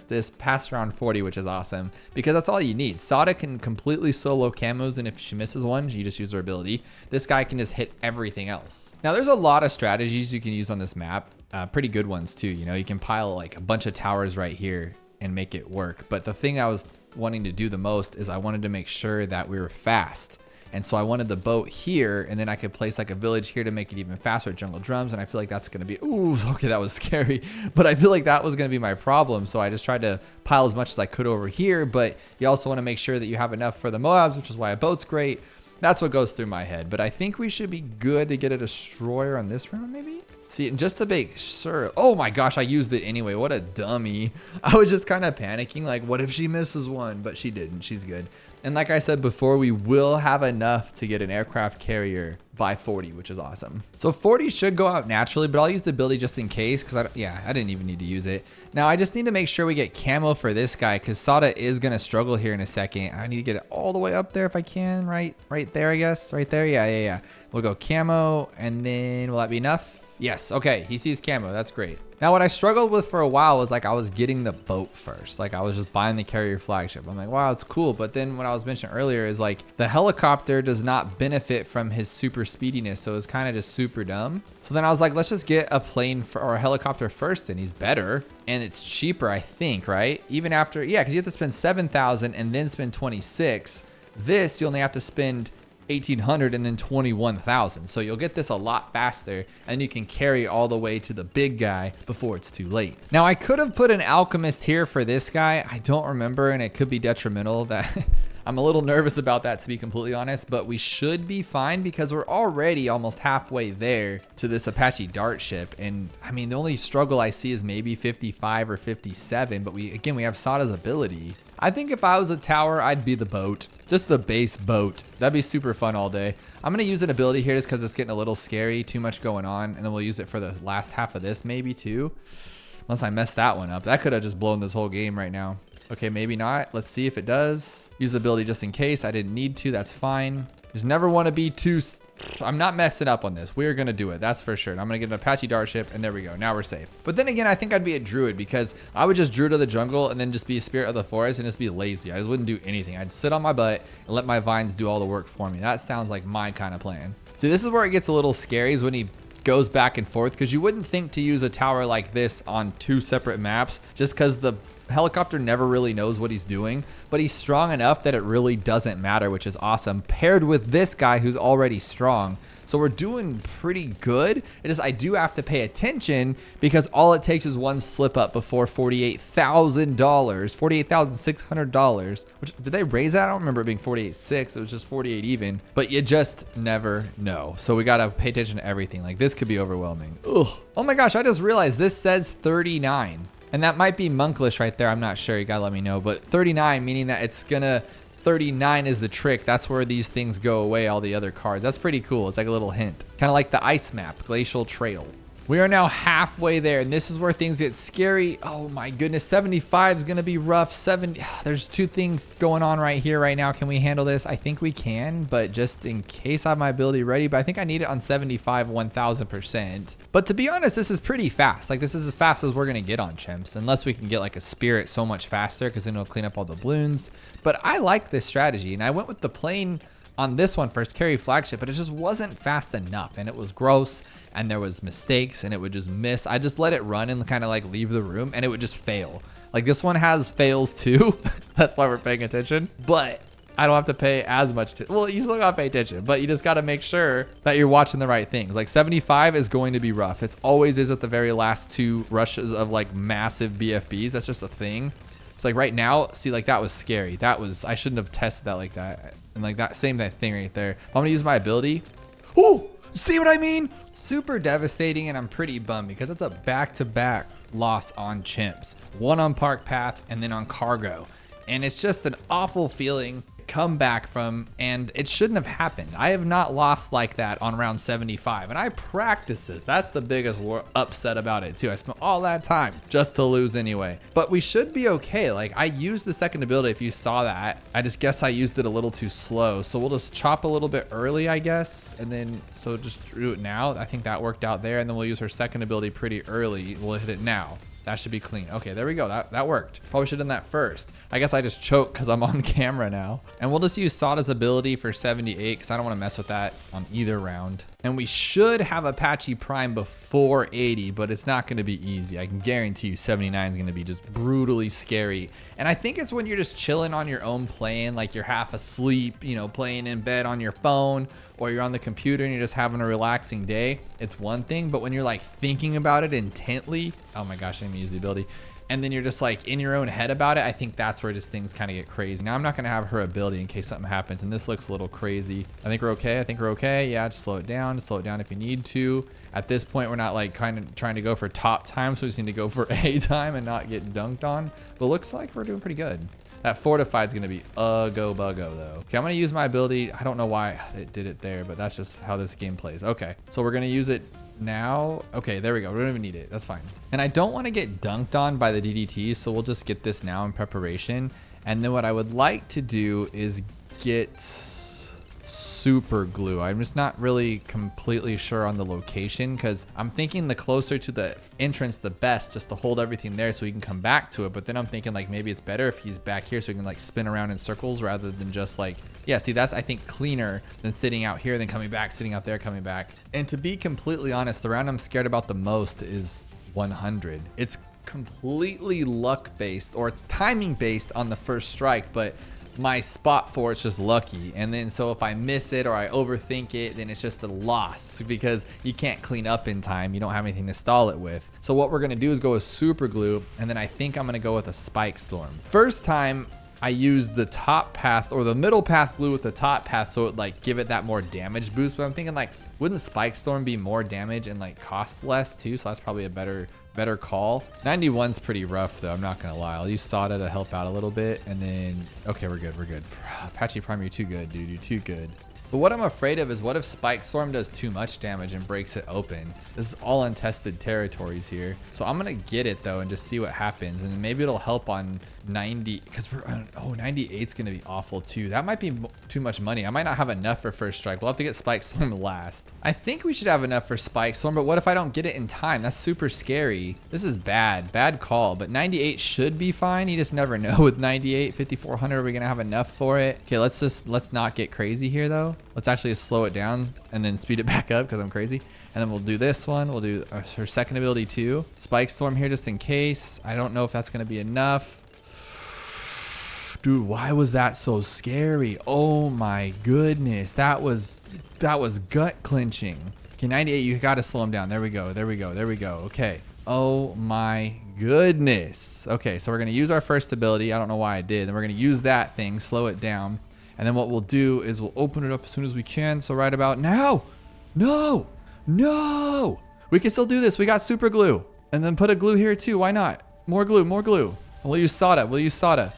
this past round 40, which is awesome because that's all you need. Sada can completely solo camos, and if she misses one, you just use her ability. This guy can just hit everything else. Now there's a lot of strategies you can use on this map, pretty good ones too. You know, you can pile like a bunch of towers right here and make it work. But the thing I was wanting to do the most is I wanted to make sure that we were fast. And so I wanted the boat here, and then I could place like a village here to make it even faster with jungle drums. And I feel like that's going to be, ooh, okay, that was scary. But I feel like that was going to be my problem. So I just tried to pile as much as I could over here. But you also want to make sure that you have enough for the Moabs, which is why a boat's great. That's what goes through my head. But I think we should be good to get a destroyer on this round, maybe? See, just to make sure. Oh my gosh, I used it anyway. What a dummy. I was just kind of panicking, like, what if she misses one? But she didn't. She's good. And like I said before, we will have enough to get an aircraft carrier by 40, which is awesome. So 40 should go out naturally, but I'll use the ability just in case, because I didn't even need to use it. Now I just need to make sure we get camo for this guy, because Sada is going to struggle here in a second. I need to get it all the way up there if I can, right there, I guess, right there. Yeah. We'll go camo, and then will that be enough? Yes, okay, he sees camo, that's great. Now what I struggled with for a while was like I was getting the boat first. Like I was just buying the carrier flagship. I'm like, wow, it's cool. But then what I was mentioning earlier is like the helicopter does not benefit from his super speediness. So it's kind of just super dumb. So then I was like, let's just get a plane or a helicopter first, and he's better. And it's cheaper, I think, right? Even after, yeah, because you have to spend 7,000 and then spend 26. This, you only have to spend 1,800 and then 21,000. So you'll get this a lot faster, and you can carry all the way to the big guy before it's too late. Now I could have put an alchemist here for this guy. I don't remember, and it could be detrimental. That I'm a little nervous about that, to be completely honest, but we should be fine because we're already almost halfway there to this Apache Dart ship. And I mean, the only struggle I see is maybe 55 or 57, but we have Sada's ability. I think if I was a tower, I'd be the boat, just the base boat. That'd be super fun all day. I'm gonna use an ability here just because it's getting a little scary, too much going on, and then we'll use it for the last half of this maybe too. Unless I messed that one up. That could have just blown this whole game right now. Okay, maybe not. Let's see if it does. Use the ability just in case. I didn't need to, that's fine. Just never want to be too... I'm not messing up on this. We're going to do it. That's for sure. And I'm going to get an Apache Dart ship, and there we go. Now we're safe. But then again, I think I'd be a druid because I would just druid of the jungle and then just be a spirit of the forest and just be lazy. I just wouldn't do anything. I'd sit on my butt and let my vines do all the work for me. That sounds like my kind of plan. See, this is where it gets a little scary, is when he goes back and forth, because you wouldn't think to use a tower like this on 2 separate maps just because the helicopter never really knows what he's doing, but he's strong enough that it really doesn't matter, which is awesome, paired with this guy who's already strong. So we're doing pretty good. It is, I do have to pay attention because all it takes is one slip up before $48,000, $48,600, which, did they raise that? I don't remember it being 48.6. It was just 48 even, but you just never know. So we got to pay attention to everything. Like this could be overwhelming. Ugh. Oh my gosh, I just realized this says 39. And that might be Monklish right there. I'm not sure. You gotta let me know. But 39, meaning that it's gonna... 39 is the trick. That's where these things go away, all the other cards. That's pretty cool. It's like a little hint. Kind of like the ice map, Glacial Trail. We are now halfway there, and this is where things get scary. Oh my goodness, 75 is gonna be rough. 70, there's 2 things going on right here, right now. Can we handle this? I think we can, but just in case I have my ability ready, but I think I need it on 75, 1000%. But to be honest, this is pretty fast. Like this is as fast as we're gonna get on chimps, unless we can get like a spirit so much faster, because then it'll clean up all the balloons. But I like this strategy, and I went with the plane on this one first, carry flagship, but it just wasn't fast enough, and it was gross, and there was mistakes, and it would just miss. I just let it run and kind of like leave the room, and it would just fail. Like this one has fails too. That's why we're paying attention, but I don't have to pay as much attention. Well, you still gotta pay attention, but you just gotta make sure that you're watching the right things. Like 75 is going to be rough. It's always is at the very last 2 rushes of like massive BFBs. That's just a thing. So like right now, see, like that was scary. That was, I shouldn't have tested that like that. And like that same thing right there. I'm gonna use my ability. Oh, see what I mean? Super devastating, and I'm pretty bummed because it's a back-to-back loss on chimps. One on Park Path and then on Cargo. And it's just an awful feeling to come back from, and it shouldn't have happened. I have not lost like that on round 75, and I practice this. That's the biggest upset about it too. I spent all that time just to lose anyway, but we should be okay. Like I used the second ability, if you saw that. I just guess I used it a little too slow, so we'll just chop a little bit early, I guess, and then so just do it now. I think that worked out there, and then we'll use her second ability pretty early. We'll hit it now. That should be clean. Okay, there we go. That worked. Probably should have done that first. I guess I just choked because I'm on camera now. And we'll just use Sada's ability for 78 because I don't want to mess with that on either round. And we should have Apache Prime before 80, but it's not going to be easy. I can guarantee you 79 is going to be just brutally scary. And I think it's when you're just chilling on your own playing, like you're half asleep, you know, playing in bed on your phone, or you're on the computer and you're just having a relaxing day. It's one thing, but when you're like thinking about it intently, oh my gosh, I didn't even use the ability, and then you're just like in your own head about it, I think that's where just things kind of get crazy. Now I'm not gonna have her ability in case something happens, and this looks a little crazy. I think we're okay. I think we're okay. Yeah, just slow it down. Just slow it down if you need to. At this point, we're not like kind of trying to go for top time, so we just need to go for A time and not get dunked on. But looks like we're doing pretty good. That fortified is going to be go buggo though. Okay, I'm going to use my ability. I don't know why it did it there, but that's just how this game plays. Okay, so we're going to use it now. Okay, there we go. We don't even need it. That's fine. And I don't want to get dunked on by the DDT, so we'll just get this now in preparation. And then what I would like to do is get super glue. I'm just not really completely sure on the location because I'm thinking the closer to the entrance the best, just to hold everything there so we can come back to it. But then I'm thinking like maybe it's better if he's back here so we can like spin around in circles rather than just like, yeah, see, that's I think cleaner than sitting out here, then coming back, sitting out there, coming back. And to be completely honest, the round I'm scared about the most is 100. It's completely luck based, or it's timing based on the first strike, but my spot for it's just lucky. And then so if I miss it or I overthink it, then it's just a loss because you can't clean up in time. You don't have anything to stall it with. So what we're gonna do is go with super glue, and then I think I'm gonna go with a spike storm. First time I used the top path or the middle path glue with the top path, so it like give it that more damage boost. But I'm thinking like, wouldn't spike storm be more damage and like cost less too? So that's probably a better call. 91's pretty rough though, I'm not gonna lie. I'll use Sada to help out a little bit, and then okay, we're good. Apache Prime, you're too good, dude. You're too good. But what I'm afraid of is what if Spike Storm does too much damage and breaks it open? This is all untested territories here. So I'm gonna get it though and just see what happens, and maybe it'll help on 90, because we're on, oh, 98's gonna be awful too. That might be too much money. I might not have enough for first strike. We'll have to get Spike Storm last. I think we should have enough for Spike Storm, but what if I don't get it in time? That's super scary. This is bad call, but 98 should be fine. You just never know with 98. 5400, are we gonna have enough for it? Okay, let's not get crazy here though. Let's actually just slow it down and then speed it back up because I'm crazy. And then we'll do this one. We'll do her second ability too. Spike Storm here just in case. I don't know if that's gonna be enough. Dude, why was that so scary? Oh my goodness. That was gut clenching. Okay, 98, you gotta slow him down. There we go. Okay. Oh my goodness. Okay, so we're gonna use our first ability. I don't know why I did. Then we're gonna use that thing, slow it down. And then what we'll do is we'll open it up as soon as we can. So right about now. No. We can still do this. We got super glue. And then put a glue here too. Why not? More glue. We'll use Sada.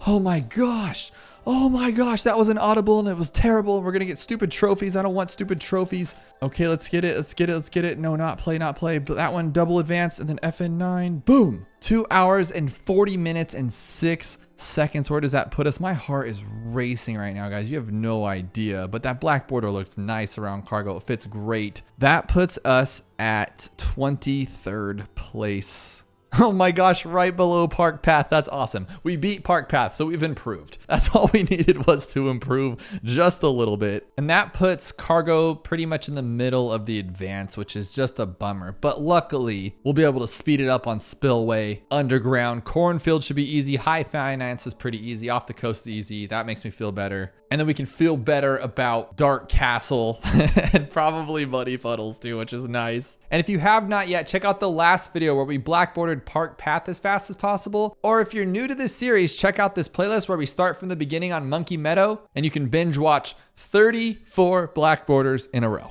Oh my gosh, that was an audible and it was terrible. We're gonna get stupid trophies. I don't want stupid trophies. Okay, let's get it. No, not play. But that one, double advance, and then FN9, boom. 2 hours and 40 minutes and 6 seconds. Where does that put us? My heart is racing right now, guys. You have no idea, but that black border looks nice around Cargo. It fits great. That puts us at 23rd place. Oh my gosh, right below Park Path. That's awesome. We beat Park Path, so we've improved. That's all we needed was to improve just a little bit. And that puts Cargo pretty much in the middle of the advance, which is just a bummer. But luckily, we'll be able to speed it up on Spillway, Underground. Cornfield should be easy. High Finance is pretty easy. Off the Coast is easy. That makes me feel better. And then we can feel better about Dark Castle and probably Muddy Puddles too, which is nice. And if you have not yet, check out the last video where we black bordered Park Path as fast as possible. Or if you're new to this series, check out this playlist where we start from the beginning on Monkey Meadow and you can binge watch 34 black borders in a row.